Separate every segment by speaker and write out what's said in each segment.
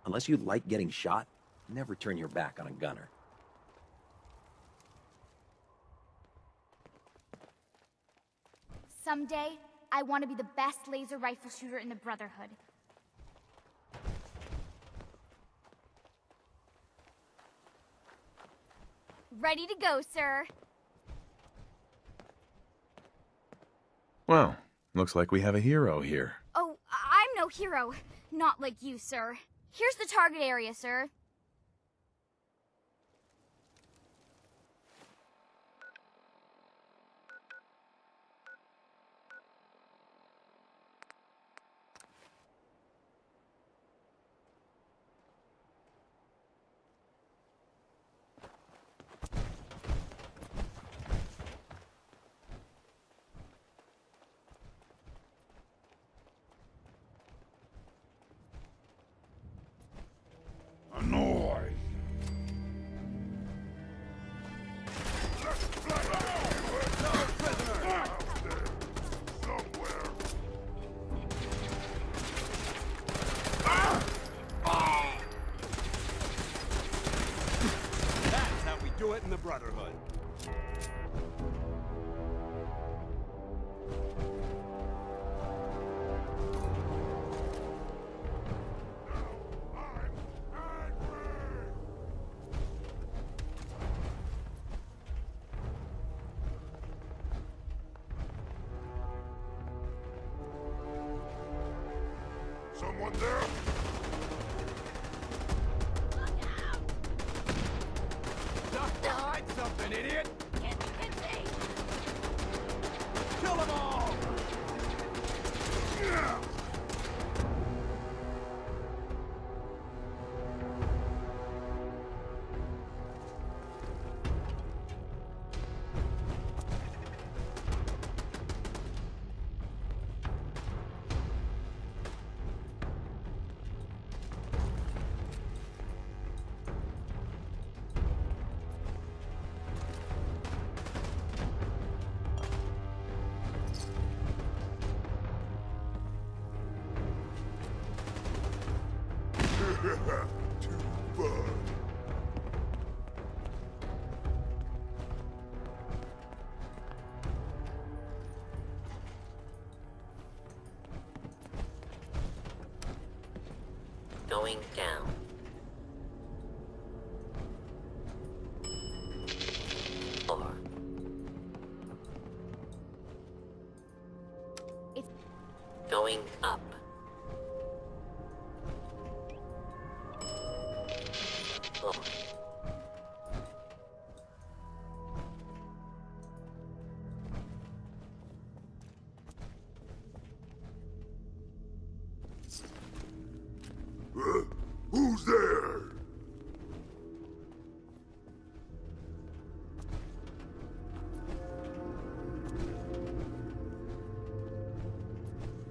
Speaker 1: Unless you like getting shot, never turn your back on a gunner.
Speaker 2: Someday, I want to be the best laser rifle shooter in the Brotherhood. Ready to go, sir.
Speaker 3: Well, looks like we have a hero here.
Speaker 2: Oh, I'm no hero. Not like you, sir. Here's the target area, sir.
Speaker 4: Do it in the Brotherhood.
Speaker 5: Someone there?
Speaker 4: Hide something, idiot! Hit me! Kill them all!
Speaker 5: Yeah! Too fun.
Speaker 6: Going down. Or
Speaker 2: It's
Speaker 6: going up. Or
Speaker 5: Who's there?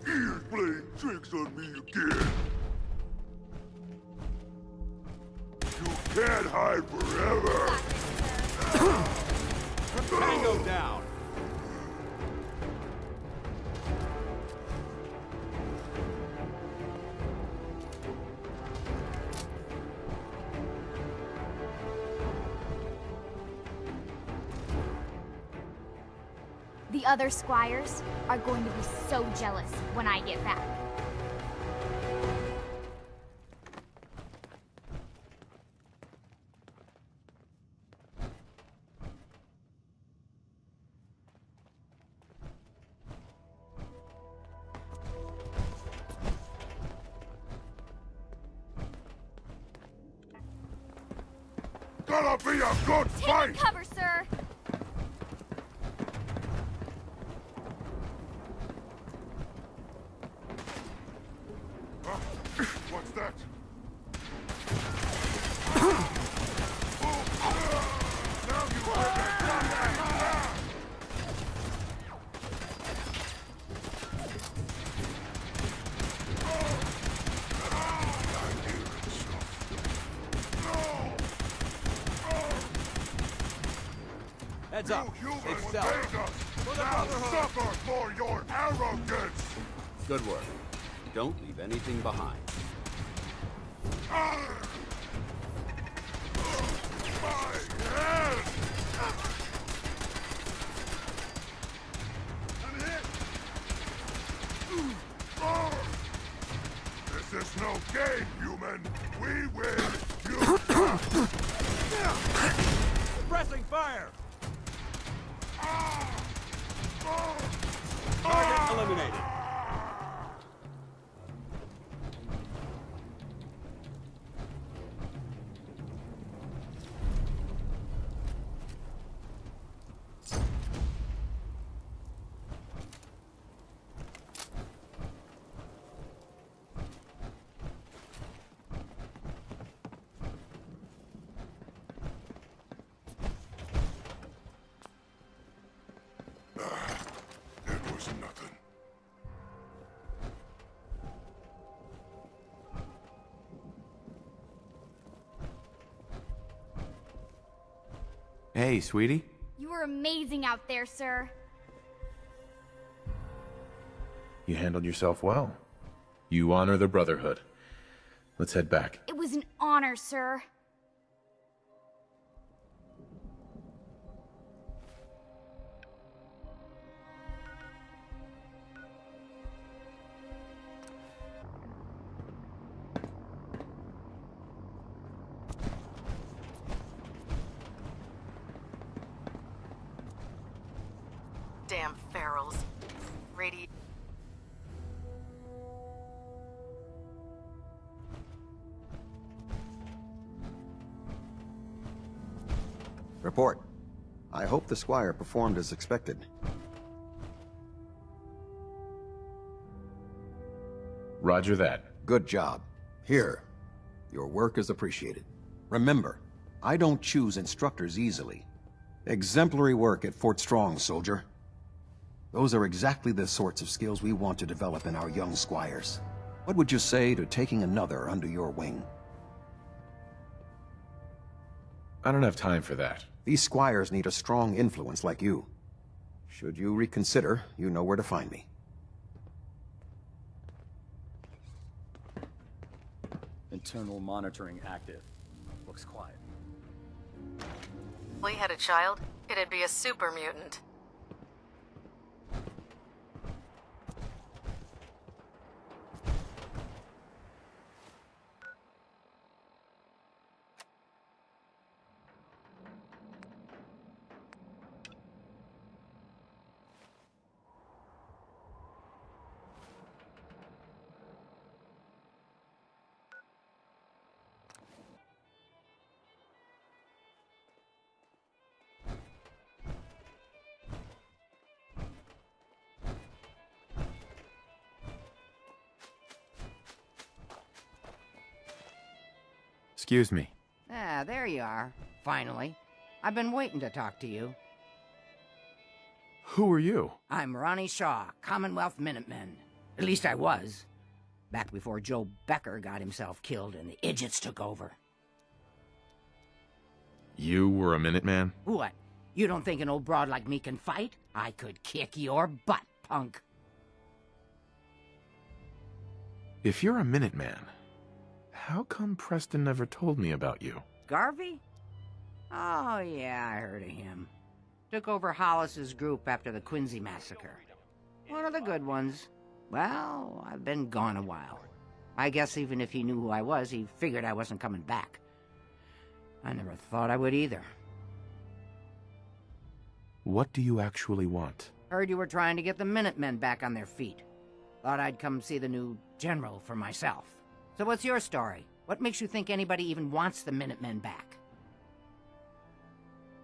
Speaker 5: He's playing tricks on me again. You can't hide forever.
Speaker 4: Tango down!
Speaker 2: the other squires are going to be so jealous when I get back.
Speaker 5: Gonna be a good fight!
Speaker 2: Take cover, sir!
Speaker 5: Huh? What's that? Now you are
Speaker 4: Heads up.
Speaker 5: You humans
Speaker 4: It's
Speaker 5: would
Speaker 4: self.
Speaker 5: make us.
Speaker 4: For the
Speaker 5: Now
Speaker 4: Brotherhood.
Speaker 5: suffer for your arrogance!
Speaker 4: Good work. Don't leave anything behind.
Speaker 5: This is no game, human. We win. You die.
Speaker 4: Pressing fire! Target eliminated.
Speaker 5: It was nothing.
Speaker 3: Hey, sweetie.
Speaker 2: You were amazing out there, sir.
Speaker 3: You handled yourself well. You honor the Brotherhood. Let's head back.
Speaker 2: It was an honor, sir.
Speaker 7: Damn ferals.
Speaker 8: Report. I hope the Squire performed as expected.
Speaker 3: Roger that.
Speaker 8: Good job. Here. Your work is appreciated. Remember, I don't choose instructors easily. Exemplary work at Fort Strong, soldier. Those are exactly the sorts of skills we want to develop in our young squires. What would you say to taking another under your wing?
Speaker 3: I don't have time for that.
Speaker 8: These squires need a strong influence like you. Should you reconsider, you know where to find me.
Speaker 9: Internal monitoring active. Looks quiet.
Speaker 7: If we had a child, it'd be a super mutant.
Speaker 3: Excuse me.
Speaker 10: Ah, there you are. Finally. I've been waiting to talk to you.
Speaker 3: Who are you?
Speaker 10: I'm Ronnie Shaw, Commonwealth Minutemen. At least I was. Back before Joe Becker got himself killed and the idiots took over.
Speaker 3: You were a Minuteman?
Speaker 10: What? You don't think an old broad like me can fight? I could kick your butt, punk.
Speaker 3: If you're a Minuteman, how come Preston never told me about you?
Speaker 10: Garvey? Oh, yeah, I heard of him. Took over Hollis's group after the Quincy massacre. One of the good ones. Well, I've been gone a while. I guess even if he knew who I was, he figured I wasn't coming back. I never thought I would either.
Speaker 3: What do you actually want?
Speaker 10: Heard you were trying to get the Minutemen back on their feet. Thought I'd come see the new general for myself. So what's your story? What makes you think anybody even wants the Minutemen back?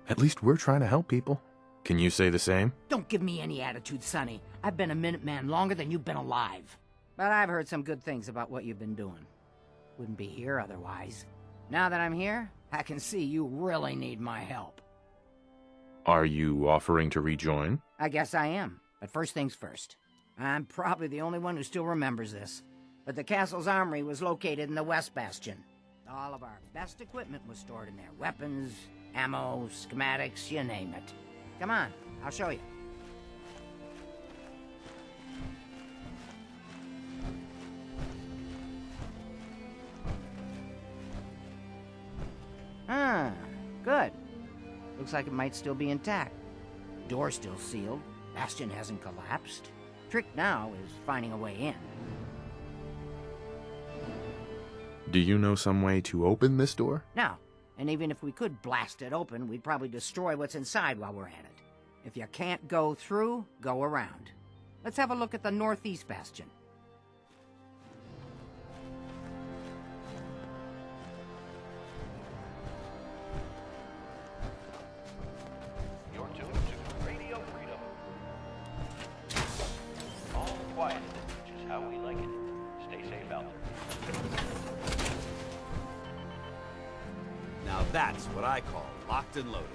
Speaker 3: At least we're trying to help people. Can you say the same?
Speaker 10: Don't give me any attitude, Sonny. I've been a Minuteman longer than you've been alive. But I've heard some good things about what you've been doing. Wouldn't be here otherwise. Now that I'm here, I can see you really need my help.
Speaker 3: Are you offering to rejoin?
Speaker 10: I guess I am. But first things first. I'm probably the only one who still remembers this. But the castle's armory was located in the West Bastion. All of our best equipment was stored in there. Weapons, ammo, schematics, you name it. Come on, I'll show you. Looks like it might still be intact. Door's still sealed. Bastion hasn't collapsed. Trick now is finding a way in.
Speaker 3: Do you know some way to open this door?
Speaker 10: No. And even if we could blast it open, we'd probably destroy what's inside while we're at it. If you can't go through, go around. Let's have a look at the northeast bastion.
Speaker 11: You're tuned to Radio Freedom. All quiet, which is how we like it. Stay safe out there.
Speaker 4: Now that's what I call locked and loaded.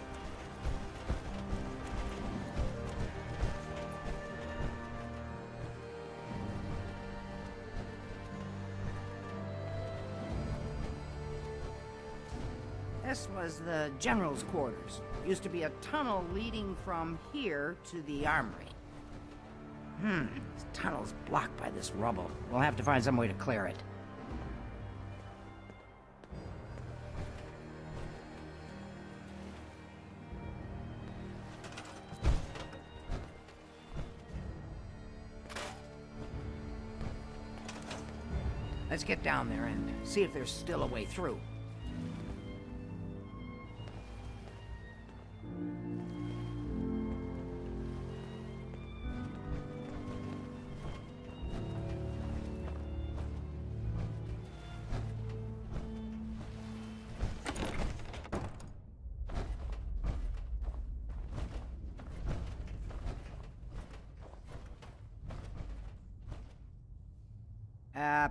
Speaker 10: This was the general's quarters. Used to be a tunnel leading from here to the armory. This tunnel's blocked by this rubble. We'll have to find some way to clear it. Let's get down there and see if there's still a way through.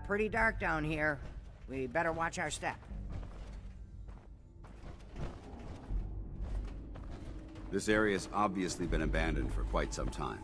Speaker 10: Pretty dark down here. We better watch our step.
Speaker 4: This area's obviously been abandoned for quite some time.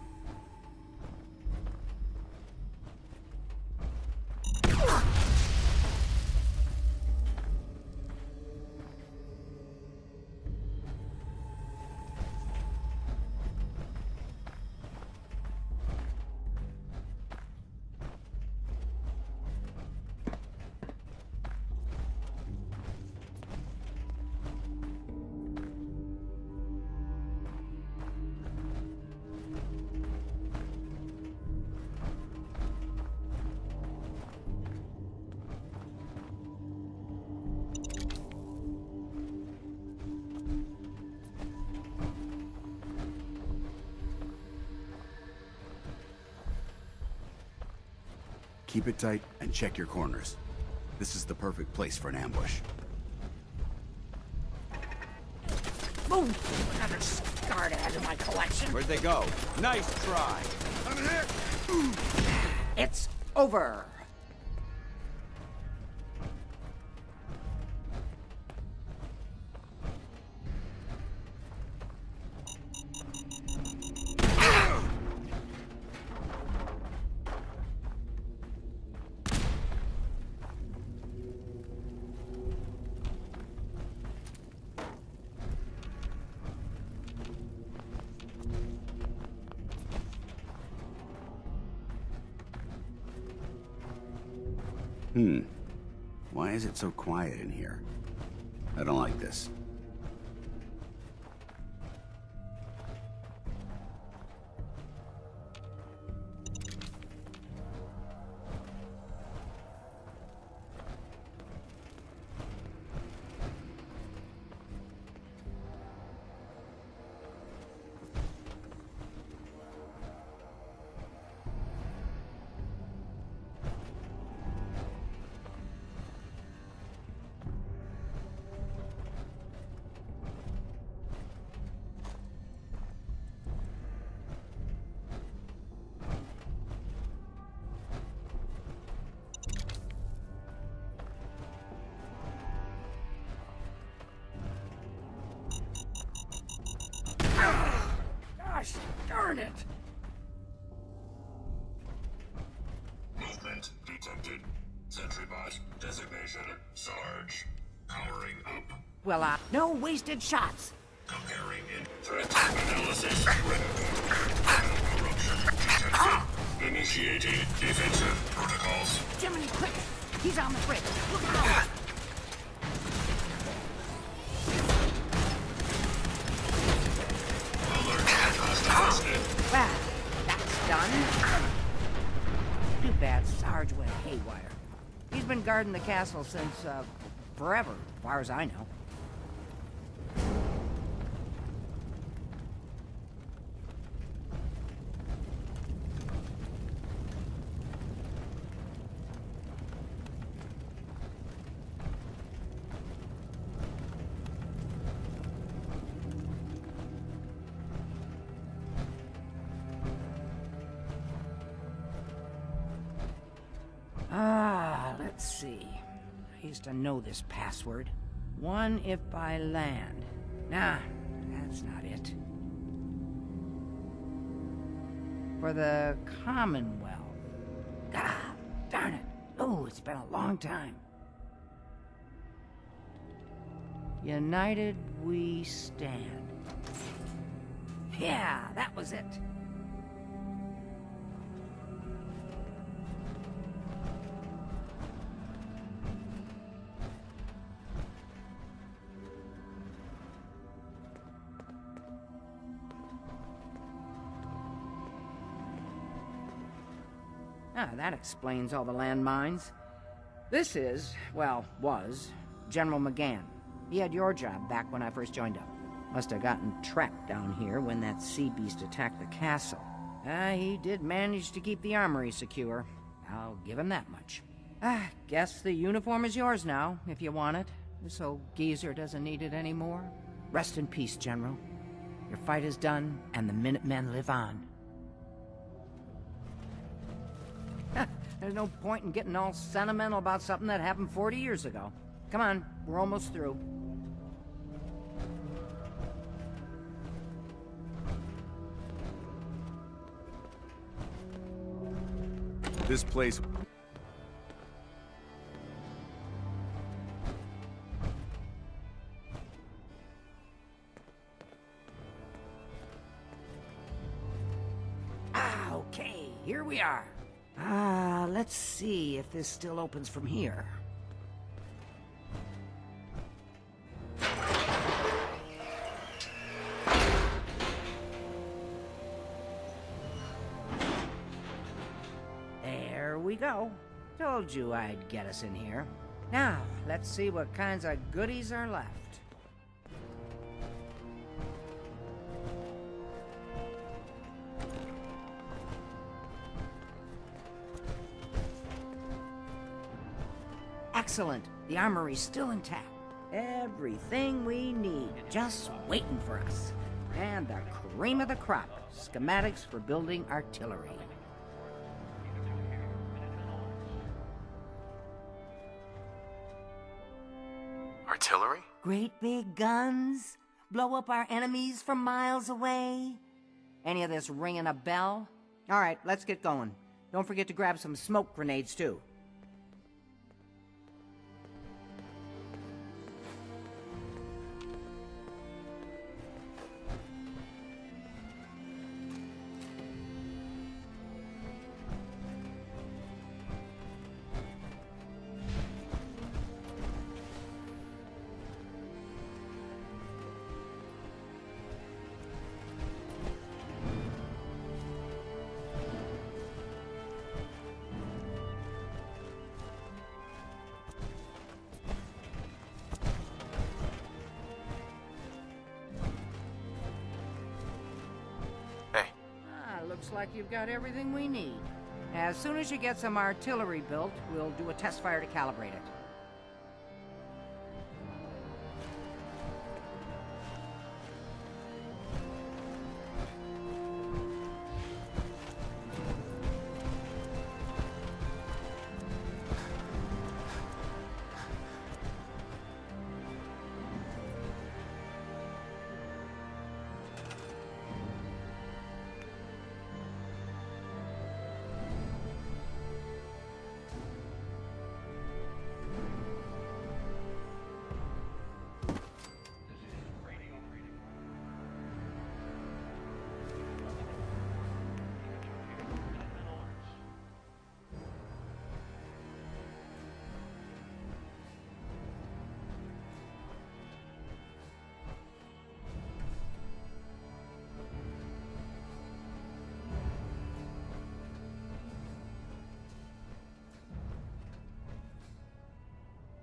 Speaker 4: Keep it tight and check your corners. This is the perfect place for an ambush.
Speaker 10: Boom! Another scar to add to my collection.
Speaker 4: Where'd they go? Nice try.
Speaker 5: I'm here!
Speaker 10: It's over.
Speaker 4: Why is it so quiet in here? I don't like this.
Speaker 10: Gosh darn it!
Speaker 5: Movement detected. Sentry bot designation Sarge. Powering up.
Speaker 10: Well, no wasted shots.
Speaker 5: Comparing in threat analysis. Corruption detected. Initiating defensive protocols.
Speaker 10: Jiminy Cricket! He's on the bridge. Look out! charge went haywire. He's been guarding the castle since, forever, as far as I know. Let's see. I used to know this password. One if by land. Nah, that's not it. For the Commonwealth. God, darn it. Oh, it's been a long time. United we stand. Yeah, that was it. Ah, that explains all the landmines. This is, well, was, General McGann. He had your job back when I first joined up. Must have gotten trapped down here when that sea beast attacked the castle. He did manage to keep the armory secure. I'll give him that much. Guess the uniform is yours now, if you want it. This old geezer doesn't need it anymore. Rest in peace, General. Your fight is done, and the Minutemen live on. There's no point in getting all sentimental about something that happened 40 years ago. Come on, we're almost through.
Speaker 4: This place...
Speaker 10: Okay, here we are. Let's see if this still opens from here. There we go. Told you I'd get us in here. Now, let's see what kinds of goodies are left. Excellent. The armory's still intact. Everything we need, just waiting for us. And the cream of the crop, schematics for building artillery.
Speaker 3: Artillery?
Speaker 10: Great big guns? Blow up our enemies from miles away? Any of this ringing a bell? All right, let's get going. Don't forget to grab some smoke grenades, too. Looks like you've got everything we need. As soon as you get some artillery built, we'll do a test fire to calibrate it.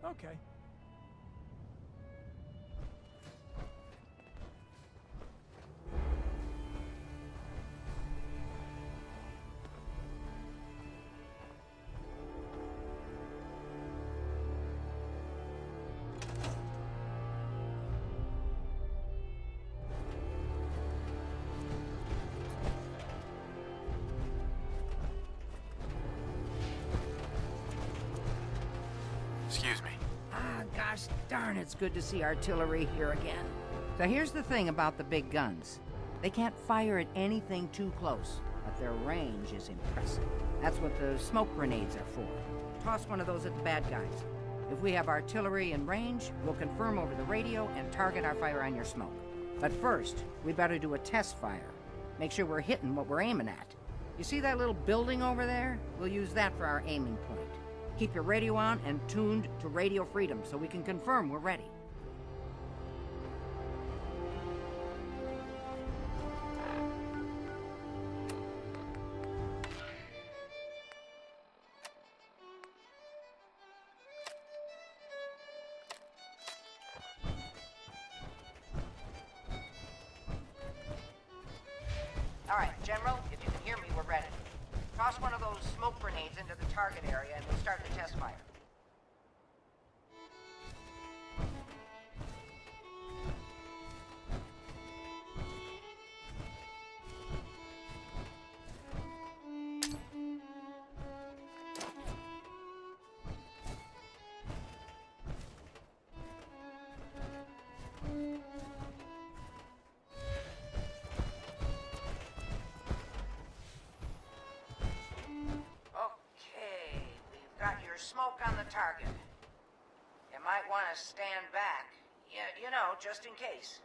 Speaker 9: Okay.
Speaker 12: Excuse me.
Speaker 10: Ah, gosh darn, it's good to see artillery here again. So here's the thing about the big guns. They can't fire at anything too close, but their range is impressive. That's what the smoke grenades are for. Toss one of those at the bad guys. If we have artillery in range, we'll confirm over the radio and target our fire on your smoke. But first, we better do a test fire. Make sure we're hitting what we're aiming at. You see that little building over there? We'll use that for our aiming point. Keep your radio on and tuned to radio freedom so we can confirm we're ready. All right, General, if you can hear me, we're ready. Toss one of those smoke grenades into the target area and we'll start the test fire. Smoke on the target. You might want to stand back. Yeah, you know, just in case.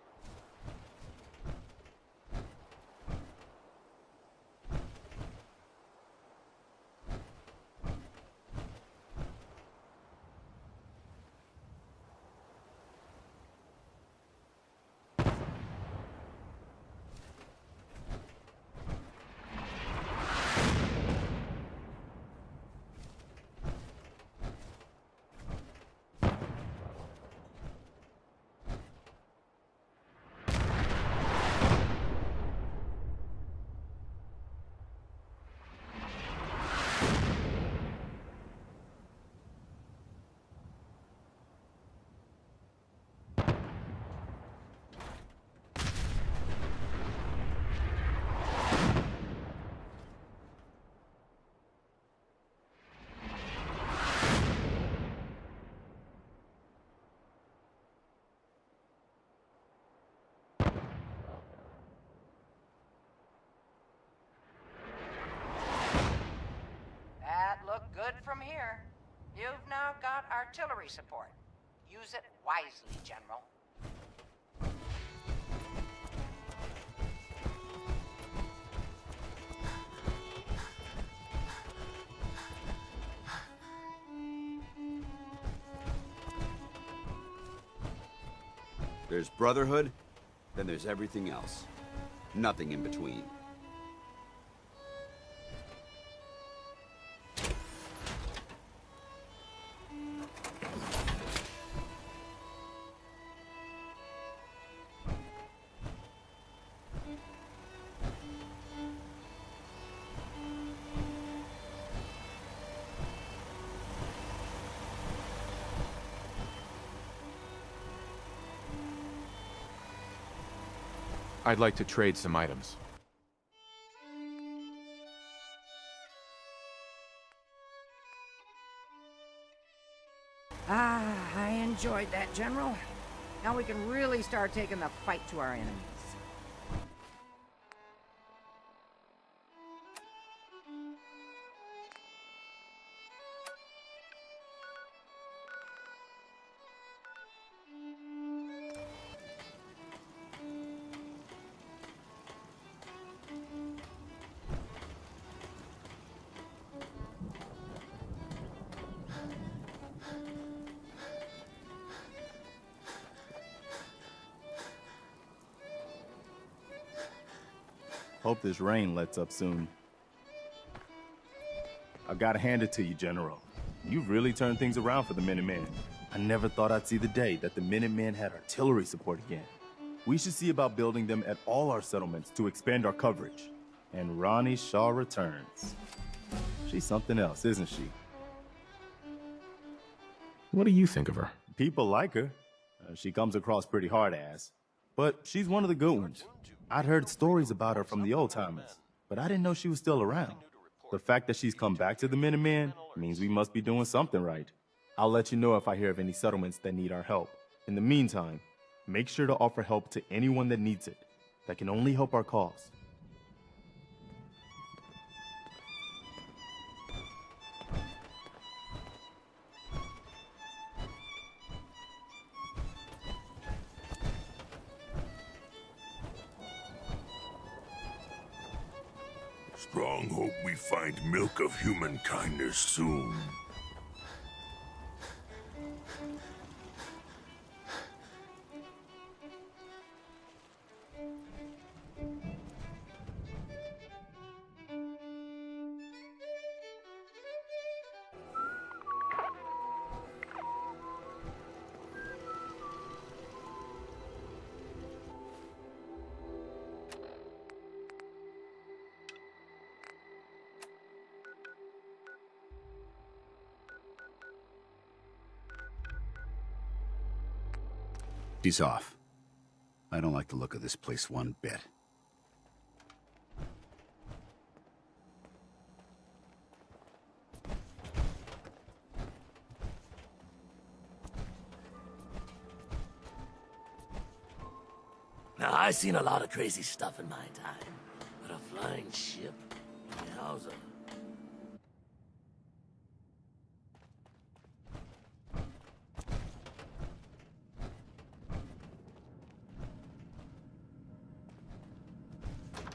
Speaker 10: Good from here. You've now got artillery support. Use it wisely, General.
Speaker 4: There's Brotherhood, then there's everything else. Nothing in between.
Speaker 3: I'd like to trade some items.
Speaker 10: Ah, I enjoyed that, General. Now we can really start taking the fight to our enemies.
Speaker 12: Hope this rain lets up soon. I've got to hand it to you, General. You've really turned things around for the Minutemen. I never thought I'd see the day that the Minutemen had artillery support again. We should see about building them at all our settlements to expand our coverage. And Ronnie Shaw returns. She's something else, isn't she?
Speaker 3: What do you think of her?
Speaker 12: People like her. She comes across pretty hard-ass. But she's one of the good ones. I'd heard stories about her from the old-timers, but I didn't know she was still around. The fact that she's come back to the Minutemen means we must be doing something right. I'll let you know if I hear of any settlements that need our help. In the meantime, make sure to offer help to anyone that needs it. That can only help our cause.
Speaker 5: Strong hope we find milk of human kindness soon.
Speaker 4: He's off. I don't like the look of this place one bit.
Speaker 13: Now, I've seen a lot of crazy stuff in my time, but a flying ship? Yowza.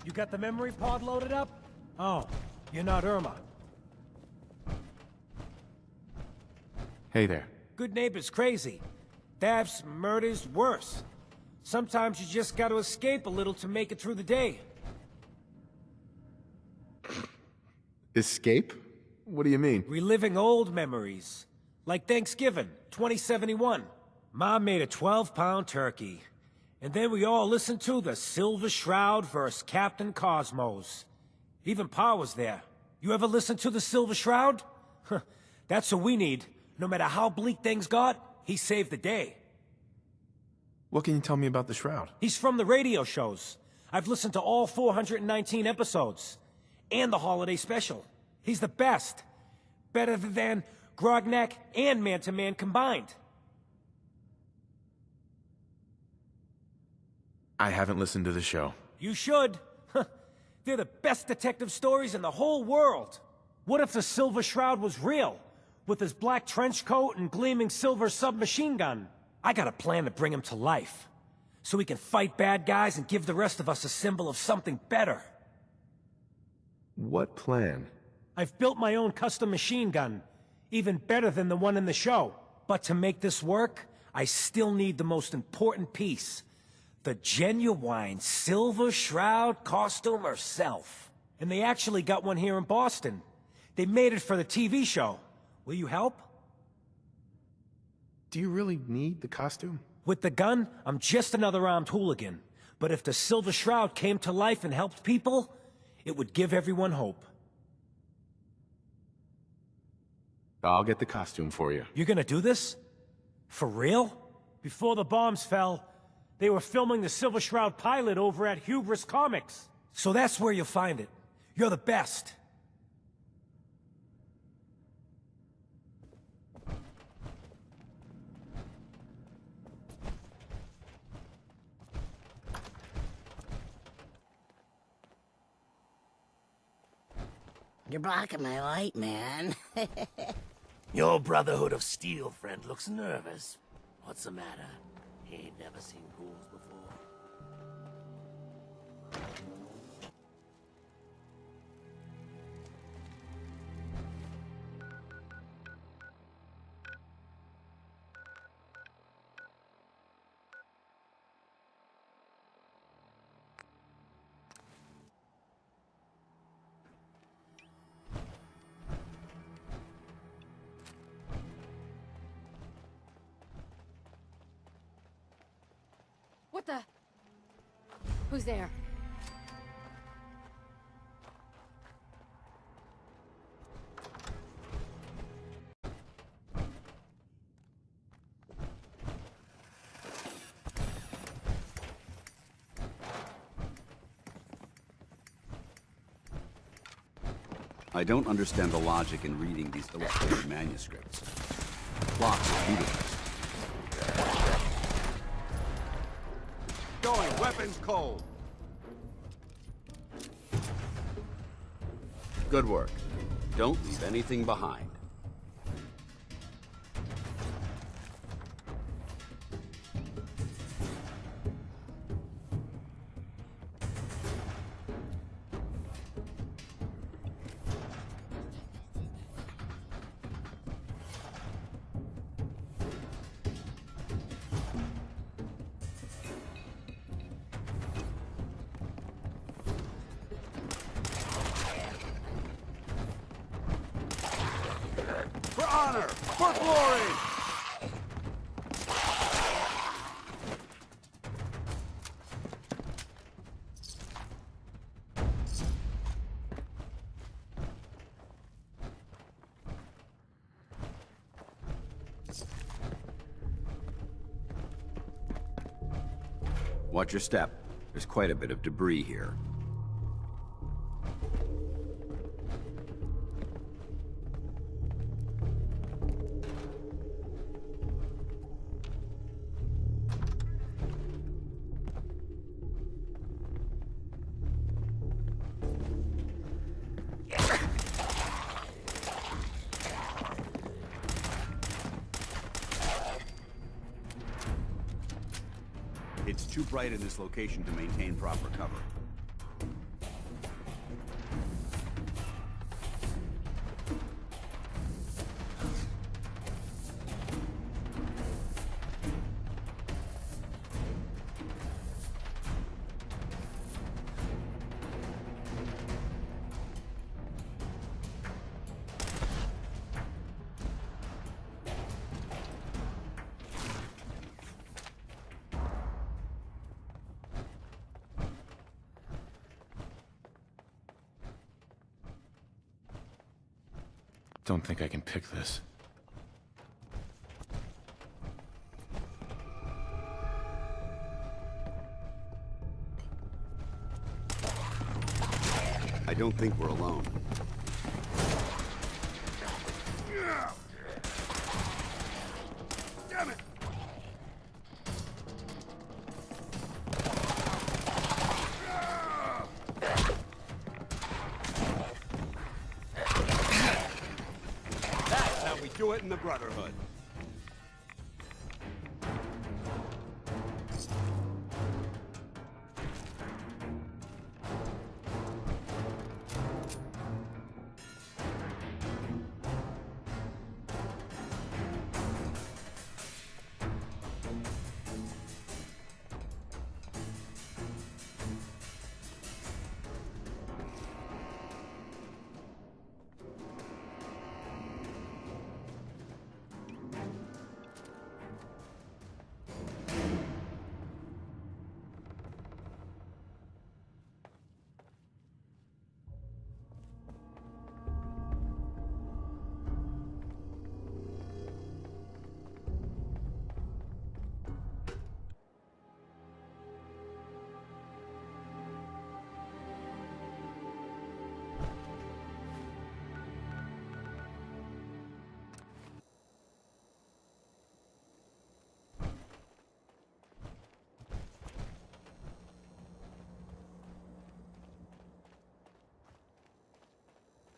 Speaker 14: You got the memory pod loaded up? Oh, you're not Irma.
Speaker 3: Hey there.
Speaker 14: Good neighbor's crazy. Thefts, murders, worse. Sometimes you just gotta escape a little to make it through the day.
Speaker 3: Escape? What do you mean?
Speaker 14: Reliving old memories. Like Thanksgiving, 2071. Mom made a 12-pound turkey. And then we all listened to the Silver Shroud vs. Captain Cosmos. Even Pa was there. You ever listen to the Silver Shroud? That's what we need. No matter how bleak things got, he saved the day.
Speaker 3: What can you tell me about the Shroud?
Speaker 14: He's from the radio shows. I've listened to all 419 episodes. And the holiday special. He's the best. Better than Grognak and Man to Man combined.
Speaker 3: I haven't listened to the show.
Speaker 14: You should. They're the best detective stories in the whole world. What if the Silver Shroud was real? With his black trench coat and gleaming silver submachine gun? I got a plan to bring him to life. So he can fight bad guys and give the rest of us a symbol of something better.
Speaker 3: What plan?
Speaker 14: I've built my own custom machine gun. Even better than the one in the show. But to make this work, I still need the most important piece. The genuine Silver Shroud costume herself. And they actually got one here in Boston. They made it for the TV show. Will you help?
Speaker 3: Do you really need the costume?
Speaker 14: With the gun, I'm just another armed hooligan. But if the Silver Shroud came to life and helped people, it would give everyone hope.
Speaker 3: I'll get the costume for you.
Speaker 14: You're gonna do this? For real? Before the bombs fell, they were filming the Silver Shroud pilot over at Hubris Comics. So that's where you'll find it. You're the best.
Speaker 6: You're blocking my light, man.
Speaker 13: Your Brotherhood of Steel friend looks nervous. What's the matter? He ain't never seen ghouls before.
Speaker 15: the... Who's there?
Speaker 4: I don't understand the logic in reading these illustrated manuscripts. Plots are ludicrous. Going, weapons cold! Good work. Don't leave anything behind. For honor! For glory! Watch your step. There's quite a bit of debris here. It's too bright in this location to maintain proper cover.
Speaker 3: Don't think I can pick this.
Speaker 4: I don't think we're alone. Damn it! That's how we do it in the Brotherhood.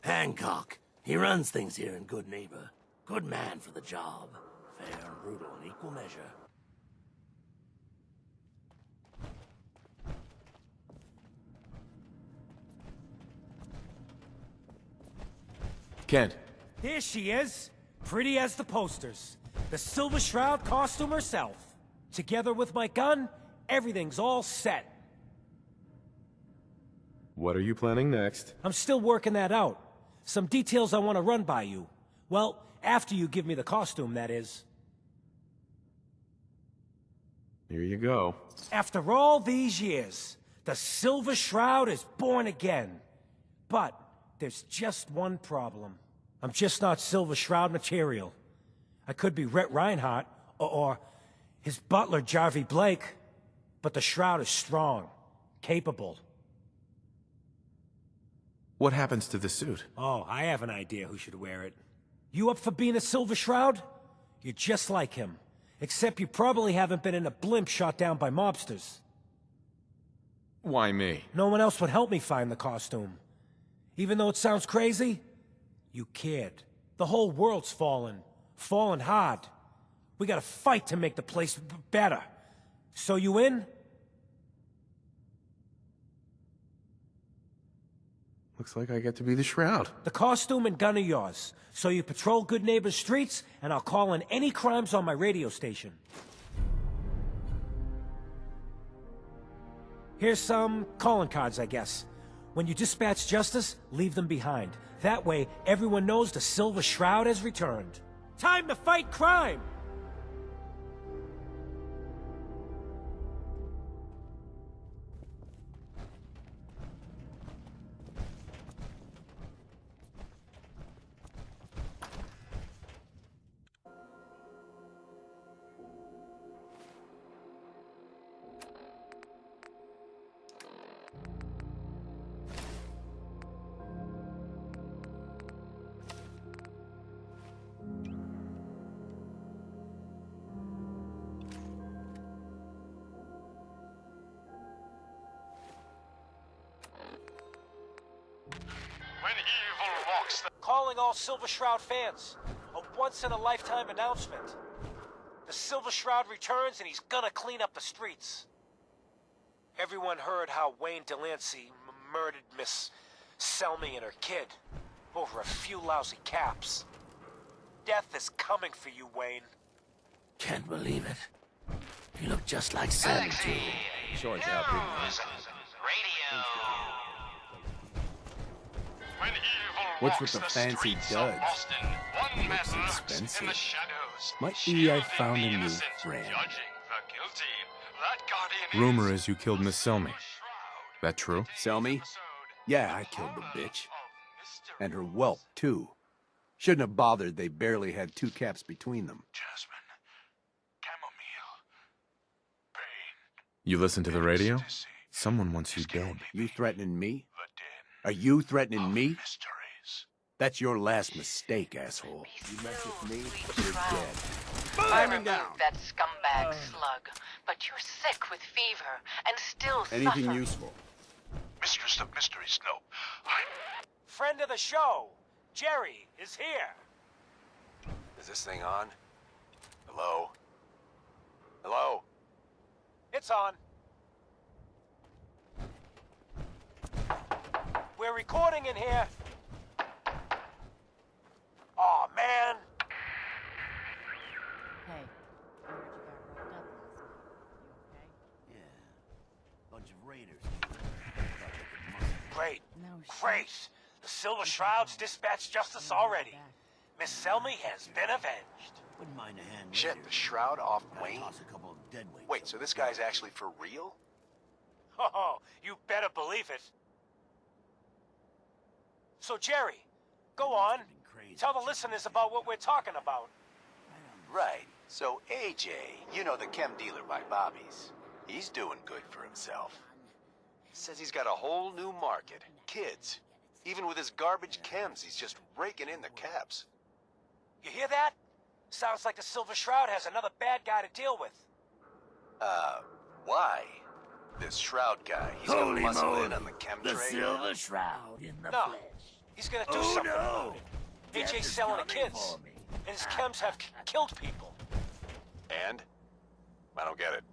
Speaker 13: Hancock. He runs things here in Good Neighbor. Good man for the job. Fair and brutal in equal measure.
Speaker 3: Kent.
Speaker 14: There she is. Pretty as the posters. The Silver Shroud costume herself. Together with my gun, everything's all set.
Speaker 3: What are you planning next?
Speaker 14: I'm still working that out. Some details I want to run by you. Well, after you give me the costume, that is.
Speaker 3: Here you go.
Speaker 14: After all these years, the Silver Shroud is born again. But there's just one problem. I'm just not Silver Shroud material. I could be Rhett Reinhardt, or his butler, Jarvie Blake. But the Shroud is strong, capable.
Speaker 3: What happens to the suit?
Speaker 14: Oh, I have an idea who should wear it. You up for being a Silver Shroud? You're just like him. Except you probably haven't been in a blimp shot down by mobsters.
Speaker 3: Why me?
Speaker 14: No one else would help me find the costume. Even though it sounds crazy, you cared. The whole world's fallen. Fallen hard. We gotta fight to make the place better. So you in?
Speaker 3: Looks like I get to be the Shroud.
Speaker 14: The costume and gun are yours. So you patrol Good Neighbor's streets, and I'll call in any crimes on my radio station. Here's some calling cards, I guess. When you dispatch justice, leave them behind. That way, everyone knows the Silver Shroud has returned. Time to fight crime! Calling all Silver Shroud fans. A once-in-a-lifetime announcement. The Silver Shroud returns and he's gonna clean up the streets. Everyone heard how Wayne Delancey murdered Miss Selmy and her kid over a few lousy caps. Death is coming for you, Wayne.
Speaker 13: Can't believe it. You look just like Sam, too.
Speaker 1: Short out, big
Speaker 4: What's with the fancy duds? Looks expensive. Might be I found a new friend.
Speaker 3: Rumor is you killed Miss Selmy. That true?
Speaker 4: Selmy? Yeah, I killed the bitch. And her whelp, too. Shouldn't have bothered, they barely had 2 caps between them.
Speaker 3: You listen to the radio? Someone wants you dead.
Speaker 4: You threatening me? Are you threatening me? That's your last mistake, asshole. You mess with me, you're dead.
Speaker 7: I removed that scumbag slug, but you're sick with fever and still
Speaker 4: Anything
Speaker 7: suffer.
Speaker 4: useful?
Speaker 5: Mistress of Mysteries, no.
Speaker 14: Friend of the show, Jerry, is here.
Speaker 1: Is this thing on? Hello? Hello?
Speaker 14: It's on. We're recording in here. Aw, man.
Speaker 15: Hey, I heard you got rolled up last night. You okay?
Speaker 13: Yeah. Bunch of raiders.
Speaker 14: Great.
Speaker 15: No shit.
Speaker 14: Great. The Silver Shroud's dispatched justice already. Miss Selmy has been avenged.
Speaker 13: Wouldn't mind a hand.
Speaker 1: Shit,
Speaker 13: later.
Speaker 1: the Shroud off
Speaker 13: Gotta
Speaker 1: Wayne?
Speaker 13: toss a couple of deadweights
Speaker 1: Wait,
Speaker 13: up
Speaker 1: so
Speaker 13: the
Speaker 1: this guy's actually for real?
Speaker 14: Oh, you better believe it. So, Jerry, go on.
Speaker 13: crazy.
Speaker 14: Tell the listeners about what we're talking about.
Speaker 1: Right. So AJ, you know the chem dealer by Bobby's. He's doing good for himself. Says he's got a whole new market. Kids. Even with his garbage chems, he's just raking in the caps.
Speaker 14: You hear that? Sounds like the Silver Shroud has another bad guy to deal with.
Speaker 1: Why? This Shroud guy, he's gonna
Speaker 13: Holy
Speaker 1: muscle
Speaker 13: moly.
Speaker 1: in on the chem
Speaker 13: The
Speaker 1: trade?
Speaker 13: Silver Shroud in the
Speaker 14: No.
Speaker 13: flesh.
Speaker 14: He's gonna do
Speaker 13: Oh,
Speaker 14: something
Speaker 13: no.
Speaker 14: about it.
Speaker 13: Death
Speaker 14: AJ's
Speaker 13: is
Speaker 14: selling the
Speaker 13: coming
Speaker 14: kids.
Speaker 13: for me.
Speaker 14: And his chems have killed people.
Speaker 1: And? I don't get it.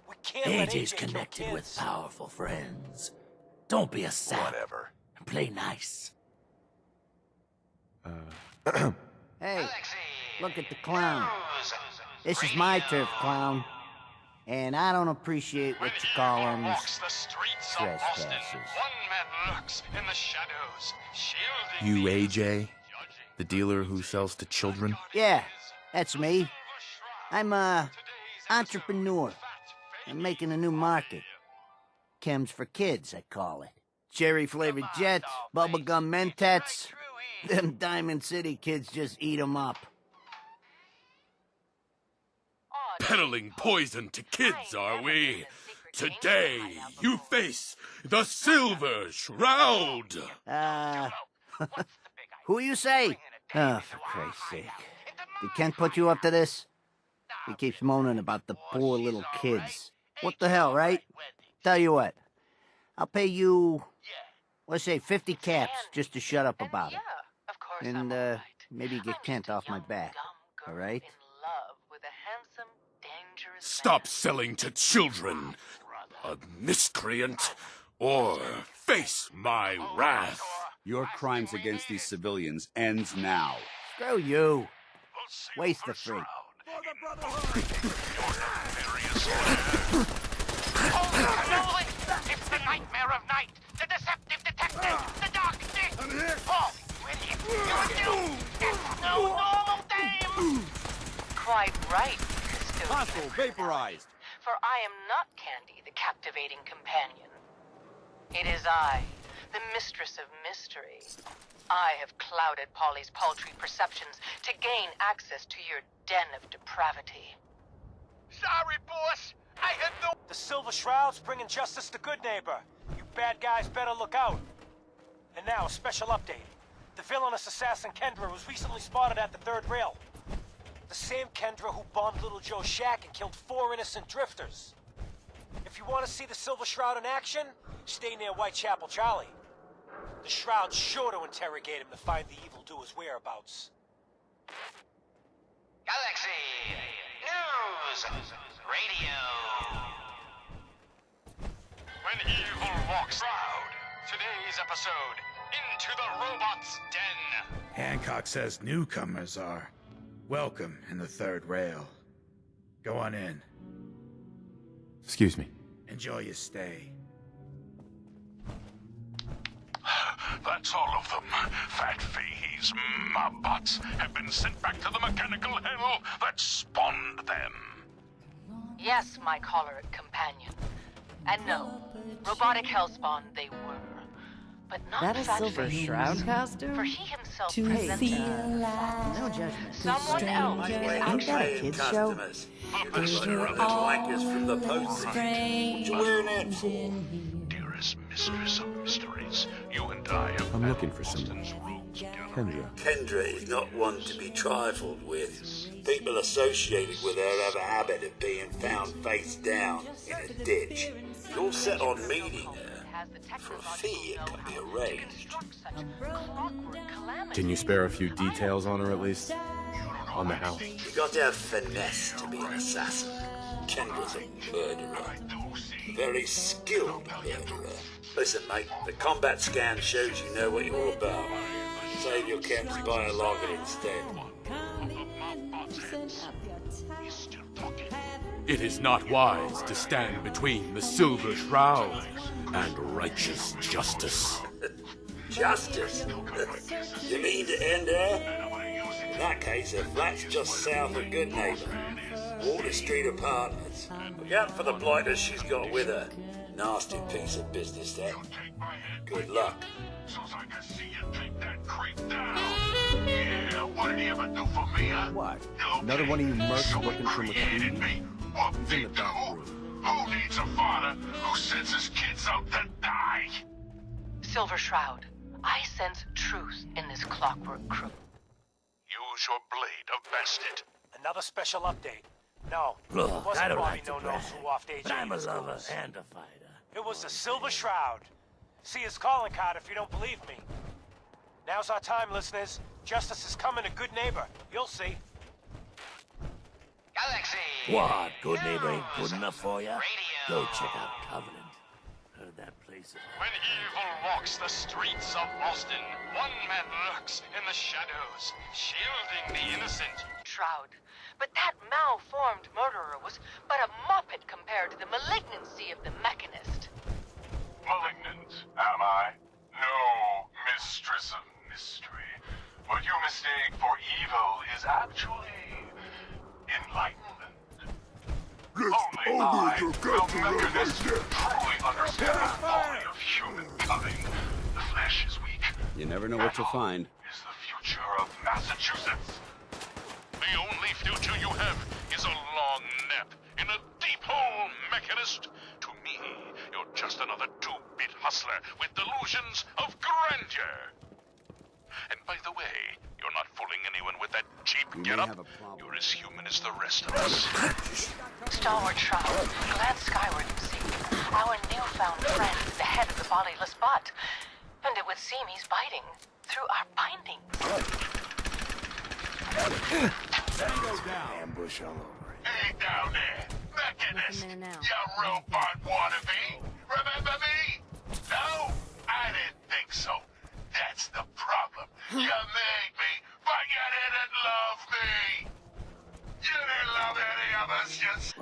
Speaker 14: We can't let
Speaker 13: AJ's
Speaker 14: AJ kill
Speaker 13: connected with
Speaker 14: kids.
Speaker 13: powerful friends. Don't be a sap.
Speaker 1: Whatever.
Speaker 13: And play nice.
Speaker 10: Hey, look at the clown. This is my turf, clown. And I don't appreciate what you call them trespassers.
Speaker 3: You AJ? The dealer who sells to children?
Speaker 10: Yeah, that's me.
Speaker 6: I'm a entrepreneur. I'm making a new market. Chems for kids, I call it. Cherry-flavored jets, bubblegum mentats. Them Diamond City kids just eat 'em up.
Speaker 5: Peddling poison to kids, are we? Today, you face the Silver Shroud!
Speaker 6: Who you say? Oh, for Christ's sake. Did Kent put you up to this? He keeps moaning about the poor little kids. What the hell, right? Tell you what. I'll pay you, let's say 50 caps just to shut up about it. And, maybe get Kent off my back. All right?
Speaker 5: Stop selling to children, a miscreant, or face my wrath.
Speaker 16: Your crimes against these civilians ends now.
Speaker 6: Screw you. Waste the freak.
Speaker 13: It's the nightmare of night, the deceptive detective, the dark dick. I'm here. Oh, you're doomed. It's no normal dame.
Speaker 7: Quite right,
Speaker 8: Hostile vaporized.
Speaker 7: for I am not Candy, the captivating companion. It is I, the mistress of mystery. I have clouded Polly's paltry perceptions to gain access to your den of depravity.
Speaker 14: Sorry, boss. I had no... The Silver Shroud's bringing justice to Good Neighbor. You bad guys better look out. And now, a special update. The villainous assassin Kendra was recently spotted at the third rail. The same Kendra who bombed Little Joe's shack and killed 4 innocent drifters. If you want to see the Silver Shroud in action, stay near Whitechapel Charlie. The Shroud's sure to interrogate him to find the evildoer's whereabouts.
Speaker 13: Galaxy News Radio. When evil walks loud, today's episode, Into the Robot's Den.
Speaker 17: Hancock says newcomers are welcome in the third rail. Go on in.
Speaker 3: Excuse me.
Speaker 17: Enjoy your stay.
Speaker 5: That's all of them. Fat fahies, mobbots, have been sent back to the mechanical hell that spawned them.
Speaker 7: Yes, my choleric companion. And no, robotic hellspawn they were. But not
Speaker 18: That a
Speaker 7: Fat
Speaker 18: Silver
Speaker 7: Fahies.
Speaker 18: Shroud costume?
Speaker 7: For he himself
Speaker 18: To
Speaker 7: presents
Speaker 18: feel
Speaker 6: No judgment.
Speaker 7: someone else is out
Speaker 18: Ain't that a
Speaker 7: there.
Speaker 18: kid's show?
Speaker 5: Rubbish
Speaker 18: from the post.
Speaker 5: Dearest mistress of mysteries, you and I have
Speaker 3: I'm looking for someone. Kendra.
Speaker 19: Kendra is not one to be trifled with. People associated with her have a habit of being found face down in a ditch. You're set on meeting her. For a fee, it can be arranged.
Speaker 3: Can you spare a few details on her at least? On the house?
Speaker 19: You got to have finesse to be an assassin. Kendra's a murderer. A very skilled murderer. Listen, mate, the combat scan shows you know what you're about. Save your camps, buy a lager instead.
Speaker 5: It is not wise to stand between the Silver Shroud and righteous justice.
Speaker 19: Justice? You mean to end her? In that case, her flat's just south of Good Neighbor. Water Street Apartments. Look out for the blighters she's got with her. Nasty piece of business, that. Good luck.
Speaker 5: Yeah, what did he ever do for me, huh?
Speaker 4: What? Another one of you mercs looking for McCready?
Speaker 5: What they do? Who needs a father who sends his kids out to die?
Speaker 7: Silver Shroud, I sense truth in this clockwork crew.
Speaker 5: Use your blade of Bastet.
Speaker 14: Another special update. No,
Speaker 13: Look,
Speaker 14: it wasn't
Speaker 13: I don't
Speaker 14: Robbie
Speaker 13: like to
Speaker 14: No-Nos
Speaker 13: brag,
Speaker 14: who offed AJ
Speaker 13: but I'm a
Speaker 14: in
Speaker 13: lover
Speaker 14: schools.
Speaker 13: and a fighter.
Speaker 14: It was the Silver Shroud. See his calling card if you don't believe me. Now's our time, listeners. Justice is coming to Good Neighbor. You'll see.
Speaker 13: Galaxy. What? Good Neighbor ain't good enough for you? Go check out Covenant. Heard that place is... When evil walks the streets of Boston, one man lurks in the shadows, shielding the innocent.
Speaker 7: Shroud. But that malformed murderer was but a muppet compared to the malignancy of the mechanist.
Speaker 5: Malignant, am I? No, mistress of mystery. What you mistake for evil is actually enlightenment. Only I, the mechanist, truly understand the folly of humankind. The flesh is weak.
Speaker 16: You never know what you'll find.
Speaker 5: Is the future of Massachusetts. The only future you have is a long nap in a deep hole, mechanist. To me, you're just another two-bit hustler with delusions of grandeur. And by the way, you're not fooling anyone with that cheap getup. You're as human as the rest of us.
Speaker 7: Stalwart Shroud, glance skyward and see. Our newfound friend is the head of the bodiless bot. And it would seem he's biting through our bindings.
Speaker 4: Ambush all over it.
Speaker 5: Hey, down there, mechanist, you robot wannabe. Remember me? No, I didn't think so. That's the problem. You made me, but you didn't love me. You didn't love any of us, just...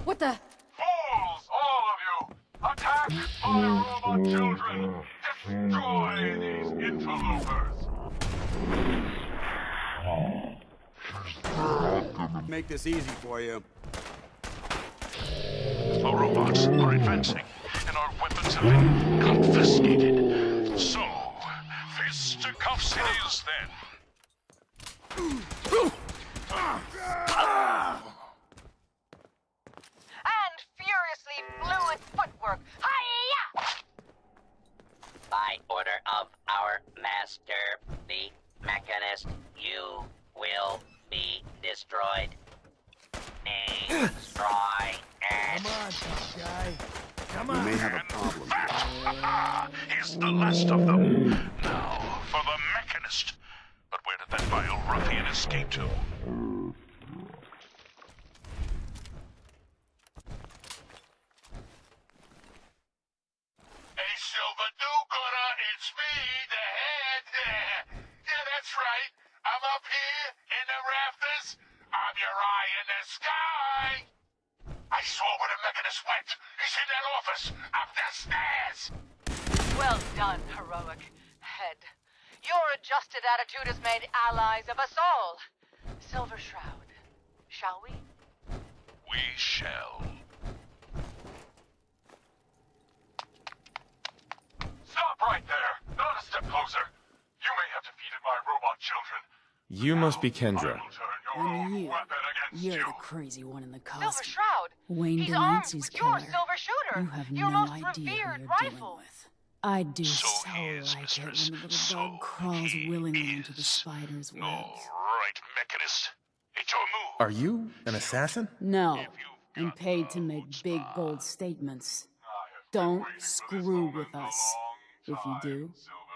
Speaker 15: What the?
Speaker 5: Fools, all of you! Attack my robot children! Destroy these interlopers!
Speaker 16: Make this easy for you.
Speaker 5: The robots are advancing, and our weapons have been confiscated. So, fisticuffs it is then.
Speaker 7: And furiously fluid footwork. Hi-ya!
Speaker 18: By order of our master, the mechanist, you will be destroyed. Destroy it.
Speaker 4: Come on, tough guy. Come
Speaker 16: We
Speaker 4: on.
Speaker 16: may have a problem.
Speaker 5: He's the last of them. Now, for the mechanist. But where did that vile ruffian escape to? Hey, Silver Do-Gooder, it's me, the head. Yeah, that's right. I'm up here in the rafters. I'm your eye in the sky. I saw where the mechanist went. He's in that office, up the stairs.
Speaker 7: Well done, heroic head. Your adjusted attitude has made allies of us all. Silver Shroud, shall we?
Speaker 5: We shall. Stop right there. Not a step closer. You may have defeated my robot children.
Speaker 3: You must be Kendra.
Speaker 15: And you're the crazy one in the
Speaker 7: Silver
Speaker 15: costume.
Speaker 7: Shroud.
Speaker 15: Wayne
Speaker 7: He's armed
Speaker 15: Delancey's
Speaker 7: with your
Speaker 15: killer.
Speaker 7: silver shooter.
Speaker 15: You have
Speaker 7: your
Speaker 15: no
Speaker 7: most
Speaker 15: idea who
Speaker 7: revered
Speaker 15: you're
Speaker 7: rifle.
Speaker 15: dealing with. I do so like it when the little dog crawls willingly into the spider's webs.
Speaker 5: Right, mechanist. It's your move.
Speaker 3: Are you an assassin?
Speaker 15: No, I'm paid to make big, bold statements. Don't screw with us. If you do,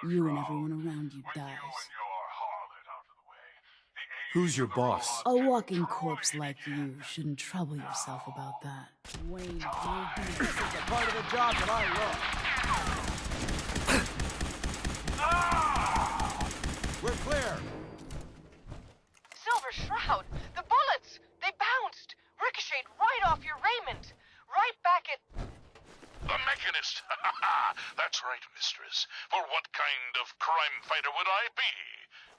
Speaker 15: you and everyone around you dies.
Speaker 3: Who's your boss?
Speaker 15: A walking corpse like you shouldn't trouble yourself about that. Wayne will be.
Speaker 4: This is the part of the job that I love. We're clear.
Speaker 7: Silver Shroud, the bullets, they bounced, ricocheted right off your raiment, right back at...
Speaker 5: The mechanist. That's right, mistress. For what kind of crime fighter would I be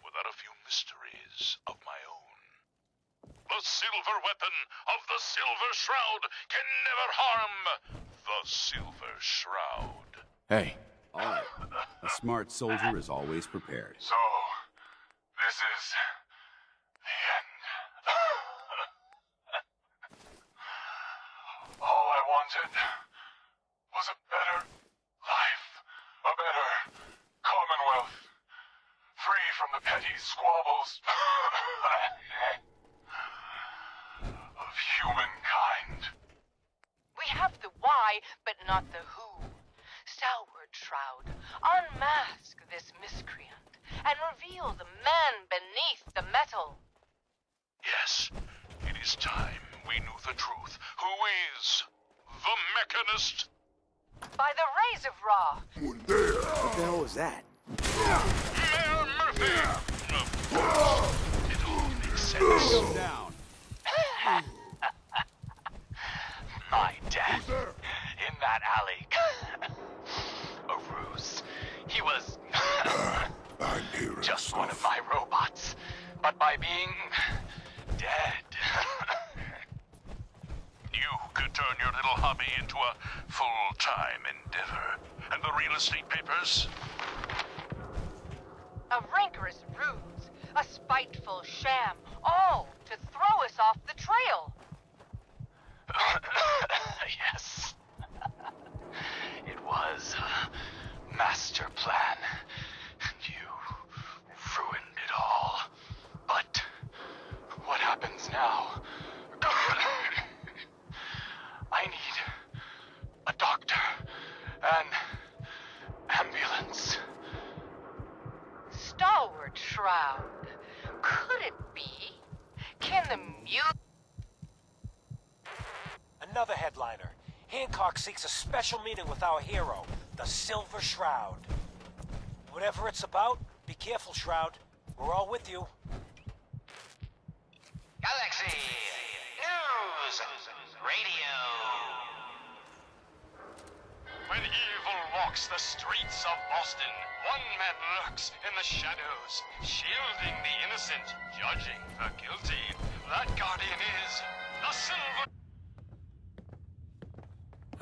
Speaker 5: without a few mysteries of my own? The silver weapon of the Silver Shroud can never harm the Silver Shroud.
Speaker 3: Hey.
Speaker 16: All right. A smart soldier is always prepared.
Speaker 5: So, this is the end. All I wanted was a better life, a better commonwealth, free from the petty squabbles of humankind.
Speaker 7: We have the why, but not the who. Stalwart Shroud, unmask this miscreant and reveal the man beneath the metal.
Speaker 5: Yes, it is time we knew the truth. Who is the mechanist?
Speaker 7: By the rays of Ra.
Speaker 4: What the hell was that?
Speaker 5: Mayor Murphy! Of course, it all makes sense.
Speaker 16: Go down.
Speaker 1: My dad, in that alley. A ruse. He was just one of my robots. But by being dead,
Speaker 5: hobby into a full-time endeavor. And the real estate papers?
Speaker 7: A rancorous ruse, a spiteful sham, all to throw us off the trail.
Speaker 11: Yes. It was a master plan. You ruined it all. But what happens now? I need a doctor, an ambulance.
Speaker 7: Stalwart Shroud. Could it be? Can the
Speaker 14: Another headliner. Hancock seeks a special meeting with our hero, the Silver Shroud. Whatever it's about, be careful, Shroud. We're all with you.
Speaker 18: Galaxy News Radio.
Speaker 5: When evil walks the streets of Boston, one man lurks in the shadows, shielding the innocent, judging the guilty. That guardian is the Silver...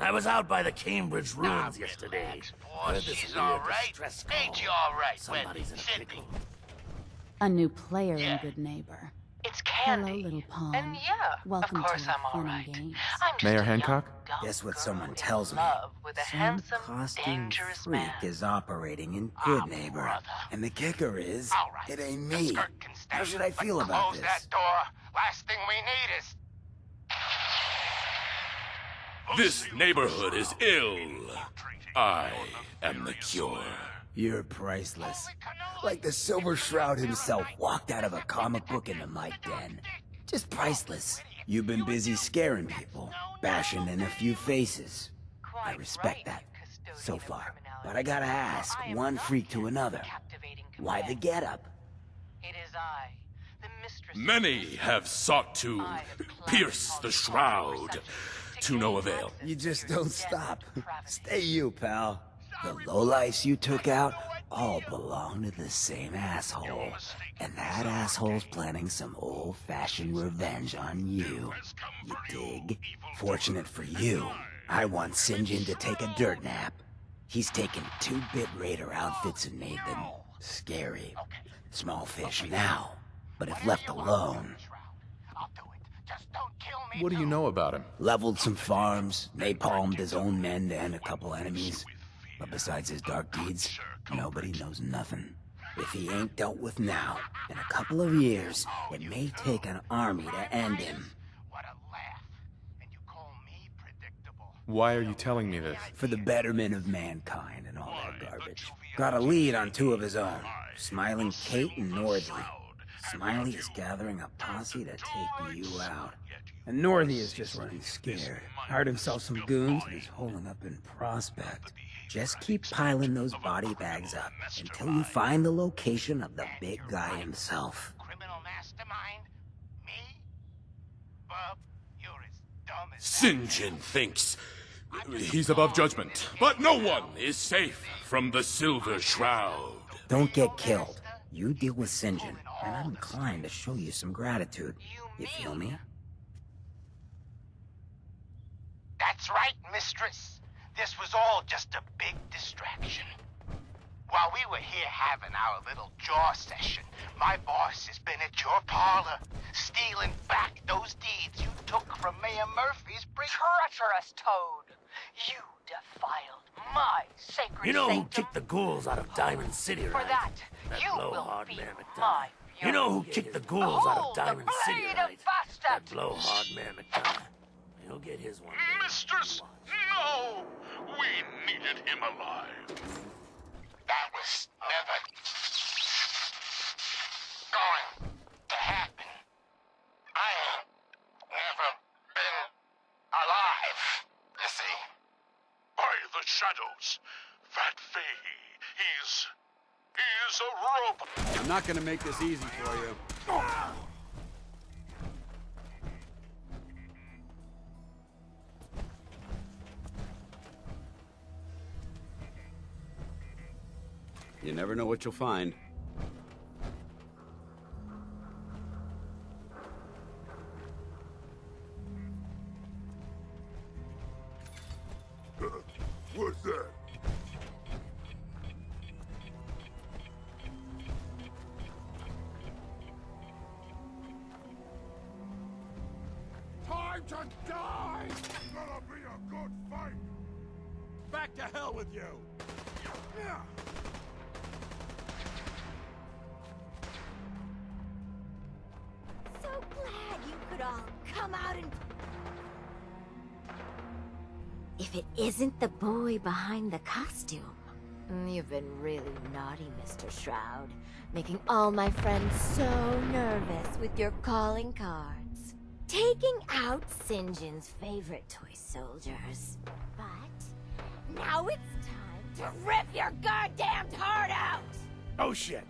Speaker 13: I was out by the Cambridge ruins yesterday. Heard this
Speaker 18: She's
Speaker 13: weird
Speaker 18: all right.
Speaker 13: distress call.
Speaker 18: Ain't you all right,
Speaker 13: Somebody's in a
Speaker 18: Sydney?
Speaker 13: pickle.
Speaker 15: A new player in Good Neighbor.
Speaker 7: It's Candy.
Speaker 15: Hello, little pawn.
Speaker 7: And yeah,
Speaker 15: Welcome
Speaker 7: of course
Speaker 15: to our
Speaker 7: I'm all
Speaker 15: fun
Speaker 7: right.
Speaker 15: and games.
Speaker 7: I'm just
Speaker 3: Mayor
Speaker 7: a
Speaker 3: Hancock?
Speaker 7: young,
Speaker 6: Guess what
Speaker 7: dumb
Speaker 6: someone
Speaker 7: girl
Speaker 6: tells
Speaker 7: in
Speaker 6: me?
Speaker 7: love with a
Speaker 6: Some
Speaker 7: handsome,
Speaker 6: costume
Speaker 7: dangerous
Speaker 6: freak
Speaker 7: man.
Speaker 6: is operating in Good Neighbor. And the kicker is, it ain't me. How should I feel about
Speaker 18: Close
Speaker 6: this?
Speaker 18: that door. Last thing we need is...
Speaker 20: This neighborhood is ill. I am the cure.
Speaker 6: You're priceless. Like the Silver Shroud himself walked out of a comic book into my den. Just priceless. You've been busy scaring people, bashing in a few faces. I respect that, so far. But I gotta ask, one freak to another, why the getup?
Speaker 7: It is I, the mistress.
Speaker 20: Many have sought to pierce the shroud, to no avail.
Speaker 6: You just don't stop. Stay you, pal. The lowlifes you took out all belong to the same asshole. And that asshole's planning some old-fashioned revenge on you. You dig? Fortunate for you, I want Sinjin to take a dirt nap. He's taken 2-bit raider outfits and made them scary. Small fish now, but if left alone...
Speaker 3: What do you know about him?
Speaker 6: Leveled some farms, napalmed his own men to end a couple enemies. But besides his dark deeds, nobody knows nothing. If he ain't dealt with now, in a couple of years, it may take an army to end him.
Speaker 3: Why are you telling me this?
Speaker 6: For the betterment of mankind and all that garbage. Got a lead on 2 of his own, Smiling Kate and Northy. Smiley is gathering a posse to take you out. And Northy is just running scared. Hired himself some goons and is holding up in Prospect. Just keep piling those body bags up until you find the location of the big guy himself.
Speaker 18: Criminal mastermind? Me? Bub, you're as dumb as...
Speaker 20: Sinjin thinks he's above judgment, but no one is safe from the Silver Shroud.
Speaker 6: Don't get killed. You deal with Sinjin, and I'm inclined to show you some gratitude. You feel me?
Speaker 18: That's right, mistress. This was all just a big distraction. While we were here having our little jaw session, my boss has been at your parlor, stealing back those deeds you took from Mayor Murphy's brig.
Speaker 7: Treacherous toad! You defiled my sacred
Speaker 13: You know who
Speaker 7: sanctum.
Speaker 13: kicked the ghouls out of Diamond City,
Speaker 7: For
Speaker 13: right?
Speaker 7: that,
Speaker 13: That
Speaker 7: you will
Speaker 13: blowhard
Speaker 7: feel
Speaker 13: Mayor
Speaker 7: my
Speaker 13: McDonough. You know who kicked the ghouls out of Diamond City,
Speaker 7: blade
Speaker 13: right?
Speaker 7: of bastard.
Speaker 13: That blowhard Mayor McDonough. He'll get his one.
Speaker 5: Mistress, no! We needed him alive.
Speaker 18: That was never going to happen. I ain't never been alive, you see.
Speaker 5: By the shadows, that Faye, he's a robot.
Speaker 8: I'm not gonna make this easy for you. You never know what you'll find.
Speaker 4: to die! It's gonna be a good fight! Back to hell with you!
Speaker 21: So glad you could all come out and... If it isn't the boy behind the costume. You've been really naughty, Mr. Shroud. Making all my friends so nervous with your calling cards. Taking out St. John's favorite toy soldiers. But now it's time to rip your goddamn heart out!
Speaker 4: Oh shit!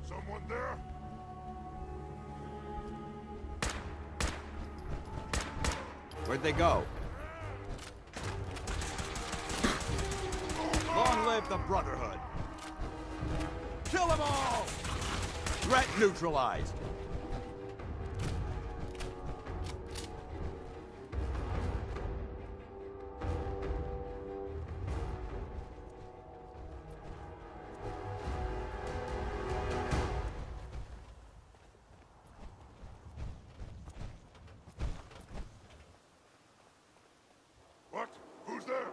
Speaker 4: Someone there?
Speaker 8: Where'd they go?
Speaker 4: Long live the Brotherhood! Kill them all! Threat neutralized!
Speaker 17: What? Who's there?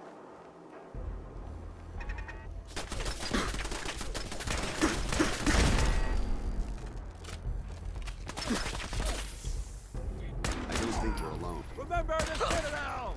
Speaker 8: I don't think we're alone.
Speaker 4: Remember the Citadel!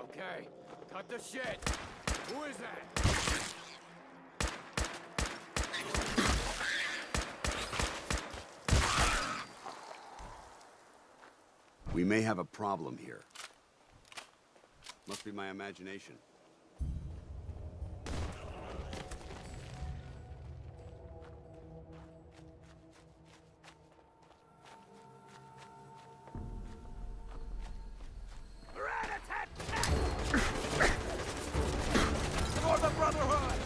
Speaker 4: Okay, cut the shit! Who is that?
Speaker 8: We may have a problem here. Must be my imagination.
Speaker 4: For the Brotherhood!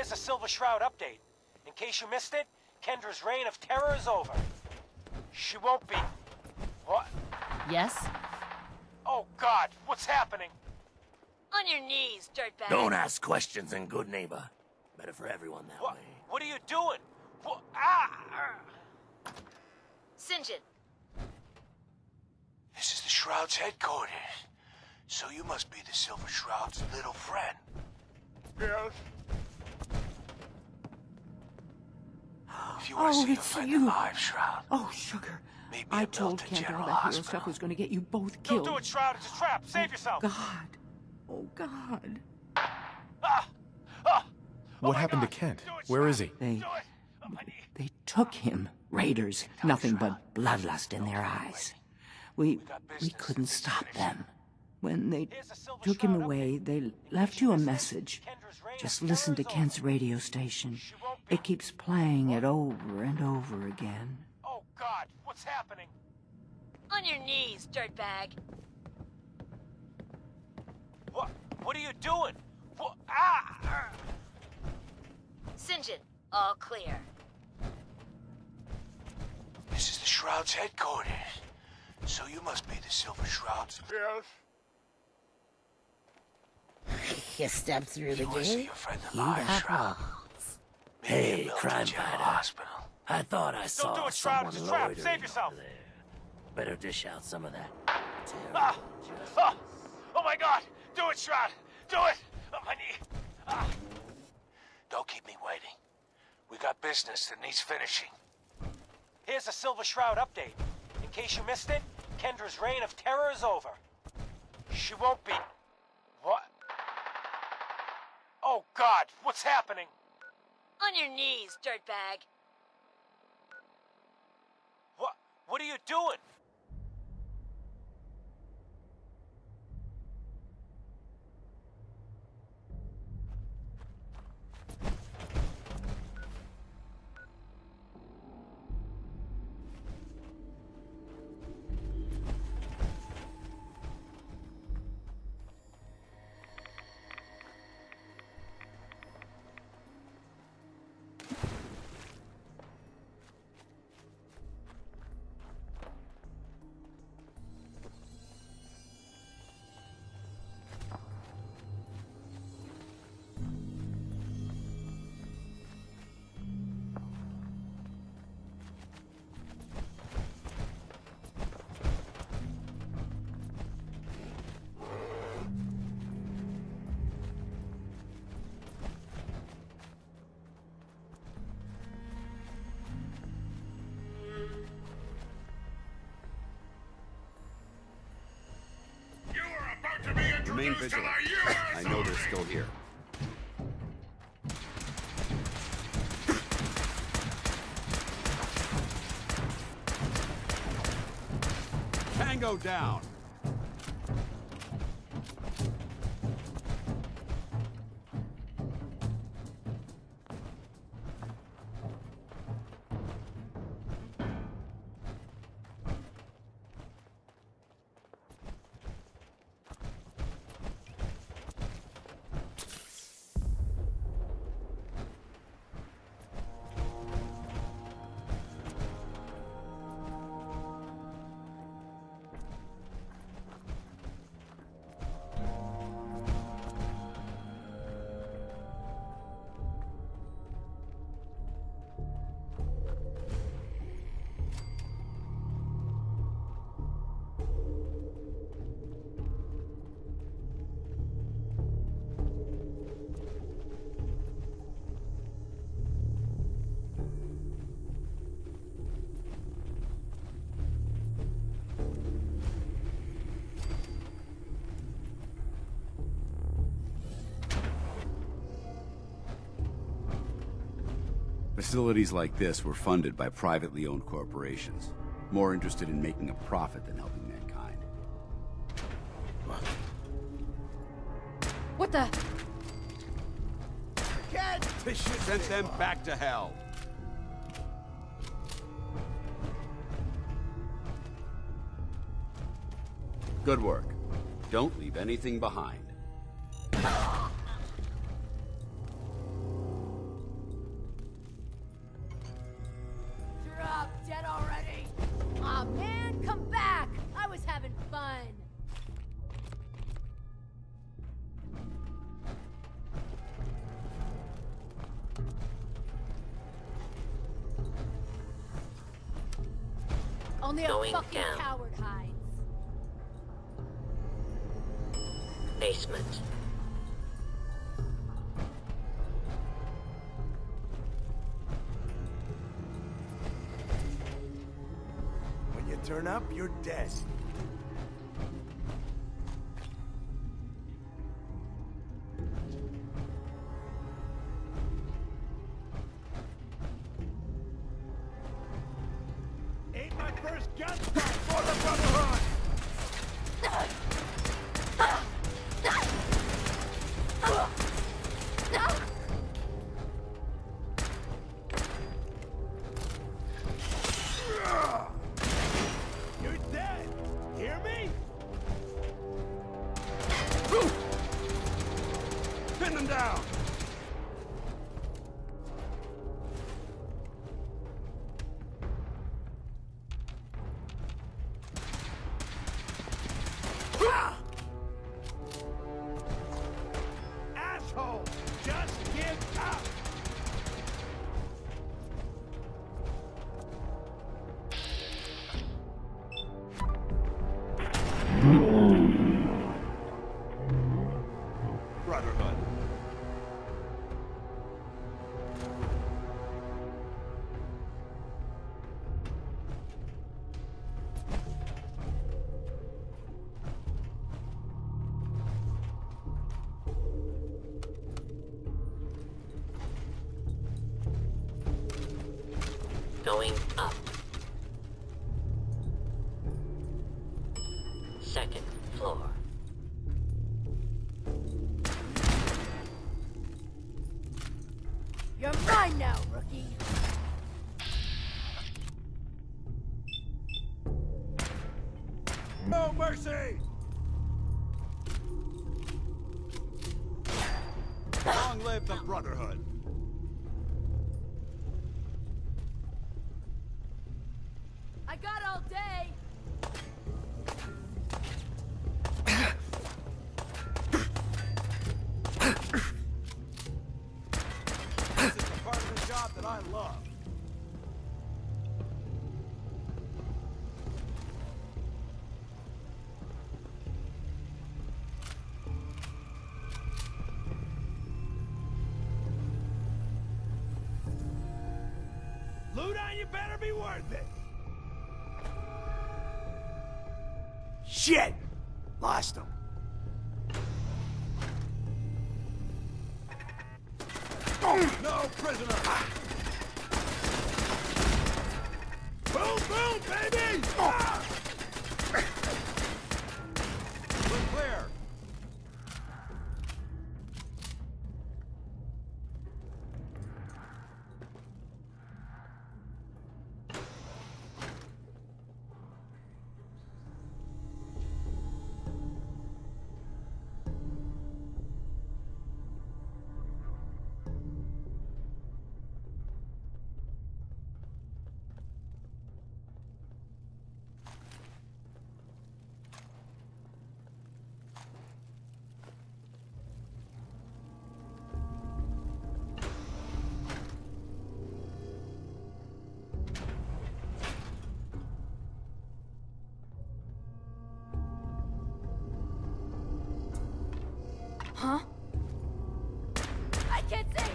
Speaker 14: Here's a Silver Shroud update. In case you missed it, Kendra's reign of terror is over. She won't be... What?
Speaker 2: Yes?
Speaker 14: Oh, God, what's happening?
Speaker 2: On your knees, dirtbag.
Speaker 13: Don't ask questions, and good neighbor. Better for everyone that way.
Speaker 14: What are you doing?
Speaker 2: St. John.
Speaker 18: This is the Shroud's headquarters. So you must be the Silver Shroud's little friend. Yes. If you want to see your friend alive, Shroud.
Speaker 10: Oh, sugar.
Speaker 18: Meet me
Speaker 10: I
Speaker 18: at
Speaker 10: told
Speaker 18: Milton
Speaker 10: Kendra
Speaker 18: General
Speaker 10: that hero
Speaker 18: Hospital.
Speaker 10: stuff was going to get you both killed.
Speaker 14: Don't do it, Shroud. It's a trap. Save yourself.
Speaker 10: God. Oh, God.
Speaker 3: What happened to Kent? Where is he?
Speaker 10: They took him. Raiders. Nothing but bloodlust in their eyes. We couldn't stop them. When they took him away, they left you a message. Just listen to Kent's radio station. It keeps playing it over and over again.
Speaker 14: Oh, God, what's happening?
Speaker 2: On your knees, dirtbag.
Speaker 14: What are you doing?
Speaker 2: St. John, all clear.
Speaker 18: This is the Shroud's headquarters. So you must be the Silver Shroud's... Yes.
Speaker 10: You stepped through the
Speaker 18: You want to see
Speaker 10: gate?
Speaker 18: your friend
Speaker 10: You
Speaker 18: alive,
Speaker 10: got
Speaker 18: Shroud.
Speaker 10: balls.
Speaker 18: Meet me at
Speaker 13: Hey,
Speaker 18: Milton
Speaker 13: crime
Speaker 18: General
Speaker 13: fighter.
Speaker 18: Hospital.
Speaker 13: I thought I saw
Speaker 14: do it, Shroud.
Speaker 13: someone
Speaker 14: It's a trap.
Speaker 13: loitering
Speaker 14: Save yourself.
Speaker 13: over there. Better dish out some of that.
Speaker 14: Oh, my God. Do it, Shroud. Do it. On my knee.
Speaker 18: Don't keep me waiting. We got business that needs finishing.
Speaker 14: Here's a Silver Shroud update. In case you missed it, Kendra's reign of terror is over. She won't be... What? Oh, God, what's happening?
Speaker 2: On your knees, dirtbag.
Speaker 14: What are you doing?
Speaker 8: Remain vigilant. I know they're still here. Tango down. Facilities like this were funded by privately owned corporations, more interested in making a profit than helping mankind.
Speaker 2: What the?
Speaker 8: Sent them back to hell. Good work. Don't leave anything behind.
Speaker 15: Only a
Speaker 7: Going
Speaker 15: fucking
Speaker 7: down.
Speaker 15: coward hides.
Speaker 7: Basement.
Speaker 4: When you turn up, you're dead. Ain't my first gunfight for the Brotherhood! You're dead! Hear me? Pin them down! Asshole! Just give up! Brotherhood.
Speaker 7: Going up. Second floor.
Speaker 15: You're mine now, rookie.
Speaker 4: No mercy! Long live the Brotherhood!
Speaker 15: I got all day.
Speaker 4: This is the part of the job that I love. Luda, you better be worth it! Shit! Lost him. No prisoner! Boom, boom, baby! We're clear.
Speaker 15: Huh? I can't see!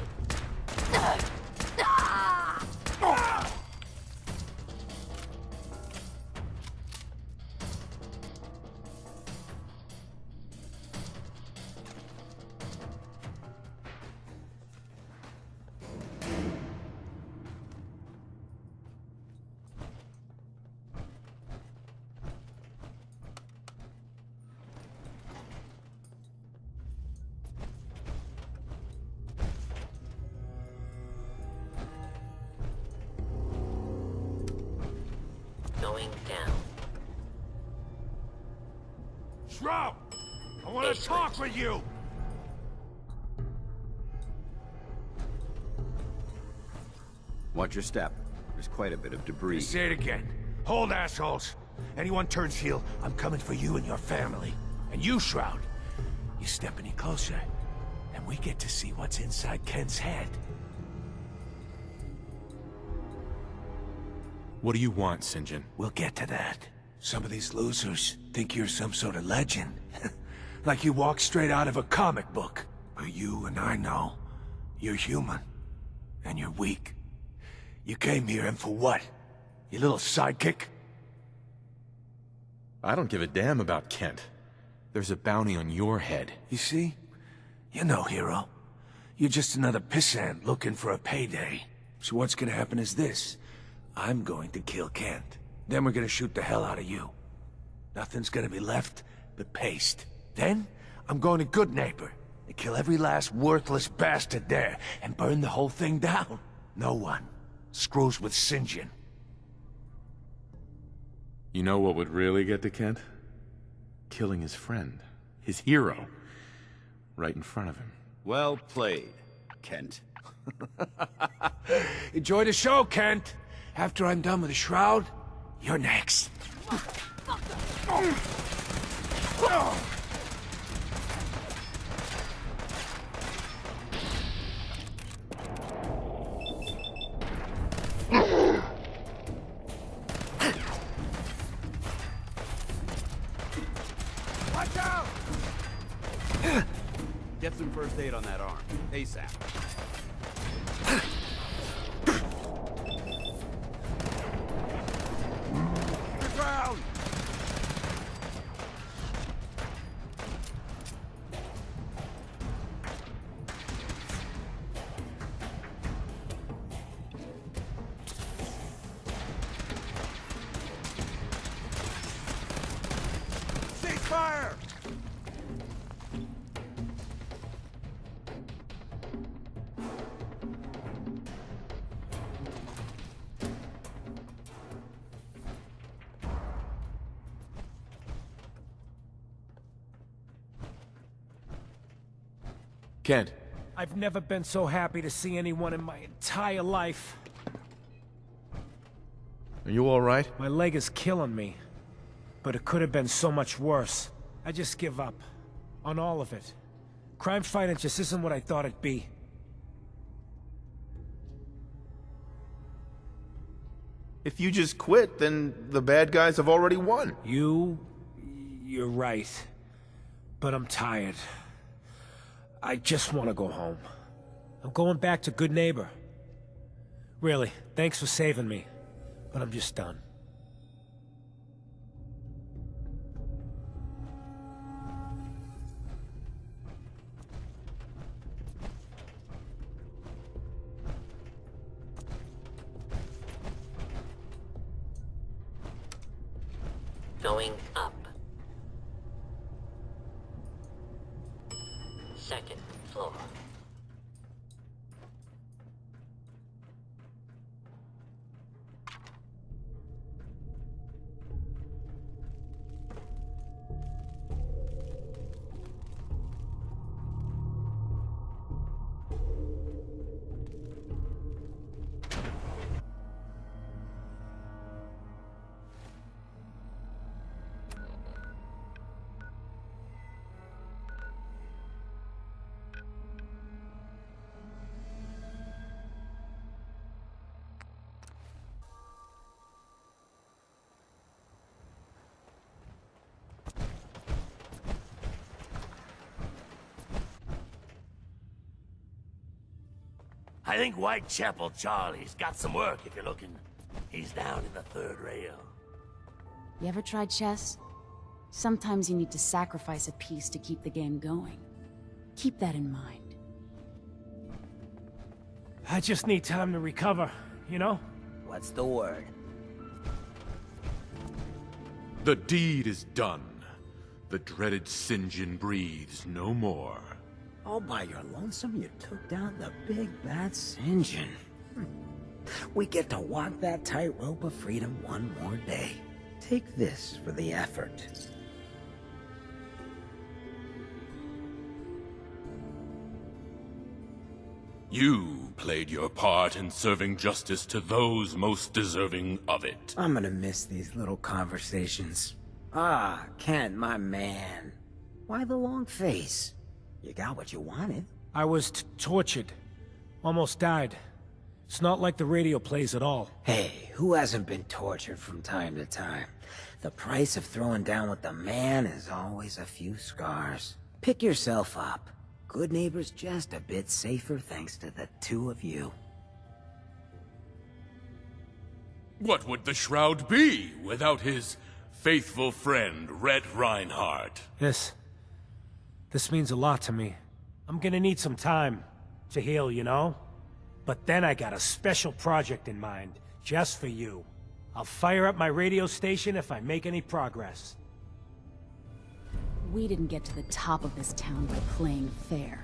Speaker 7: Going down.
Speaker 4: Shroud! I want to talk with you!
Speaker 8: Watch your step. There's quite a bit of debris.
Speaker 4: Say it again. Hold, assholes. Anyone turns heel, I'm coming for you and your family. And you, Shroud, you step any closer, and we get to see what's inside Ken's head.
Speaker 3: What do you want, St. John?
Speaker 4: We'll get to that. Some of these losers think you're some sort of legend. Like you walk straight out of a comic book. But you and I know, you're human. And you're weak. You came here and for what? Your little sidekick?
Speaker 3: I don't give a damn about Kent. There's a bounty on your head.
Speaker 4: You see? You're no hero. You're just another pissant looking for a payday. So what's gonna happen is this. I'm going to kill Kent. Then we're gonna shoot the hell out of you. Nothing's gonna be left but paste. Then, I'm going to Good Neighbor and kill every last worthless bastard there and burn the whole thing down. No one screws with St. John.
Speaker 3: You know what would really get to Kent? Killing his friend, his hero, right in front of him.
Speaker 16: Well played, Kent.
Speaker 4: Enjoy the show, Kent. After I'm done with the shroud, you're next.
Speaker 16: Watch out! Get some first aid on that arm, ASAP. The ground! Ceasefire!
Speaker 3: Kent.
Speaker 14: I've never been so happy to see anyone in my entire life.
Speaker 3: Are you all right?
Speaker 14: My leg is killing me. But it could have been so much worse. I just give up. On all of it. Crime fighting just isn't what I thought it'd be.
Speaker 3: If you just quit, then the bad guys have already won.
Speaker 14: You're right. But I'm tired. I just want to go home. I'm going back to Good Neighbor. Really, thanks for saving me. But I'm just done.
Speaker 9: Going up. Second floor.
Speaker 13: I think Whitechapel Charlie's got some work if you're looking. He's down in the third rail.
Speaker 15: You ever tried chess? Sometimes you need to sacrifice a piece to keep the game going. Keep that in mind.
Speaker 14: I just need time to recover, you know?
Speaker 9: What's the word?
Speaker 3: The deed is done. The dreaded St. John breathes no more.
Speaker 9: All by your lonesome, you took down the big bad St. John. We get to walk that tightrope of freedom one more day. Take this for the effort.
Speaker 20: You played your part in serving justice to those most deserving of it.
Speaker 9: I'm gonna miss these little conversations. Ah, Ken, my man. Why the long face? You got what you wanted.
Speaker 14: I was tortured. Almost died. It's not like the radio plays at all.
Speaker 9: Hey, who hasn't been tortured from time to time? The price of throwing down with the man is always a few scars. Pick yourself up. Good neighbor's just a bit safer thanks to the two of you.
Speaker 20: What would the Shroud be without his faithful friend, Red Reinhardt?
Speaker 14: This means a lot to me. I'm gonna need some time to heal, you know? But then I got a special project in mind, just for you. I'll fire up my radio station if I make any progress.
Speaker 15: We didn't get to the top of this town by playing fair.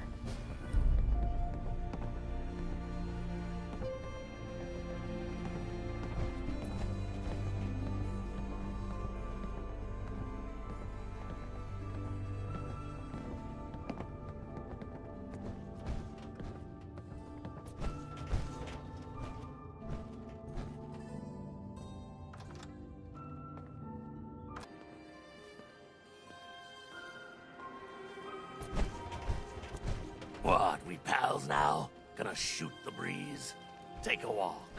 Speaker 13: What, we pals now? Gonna shoot the breeze? Take a walk.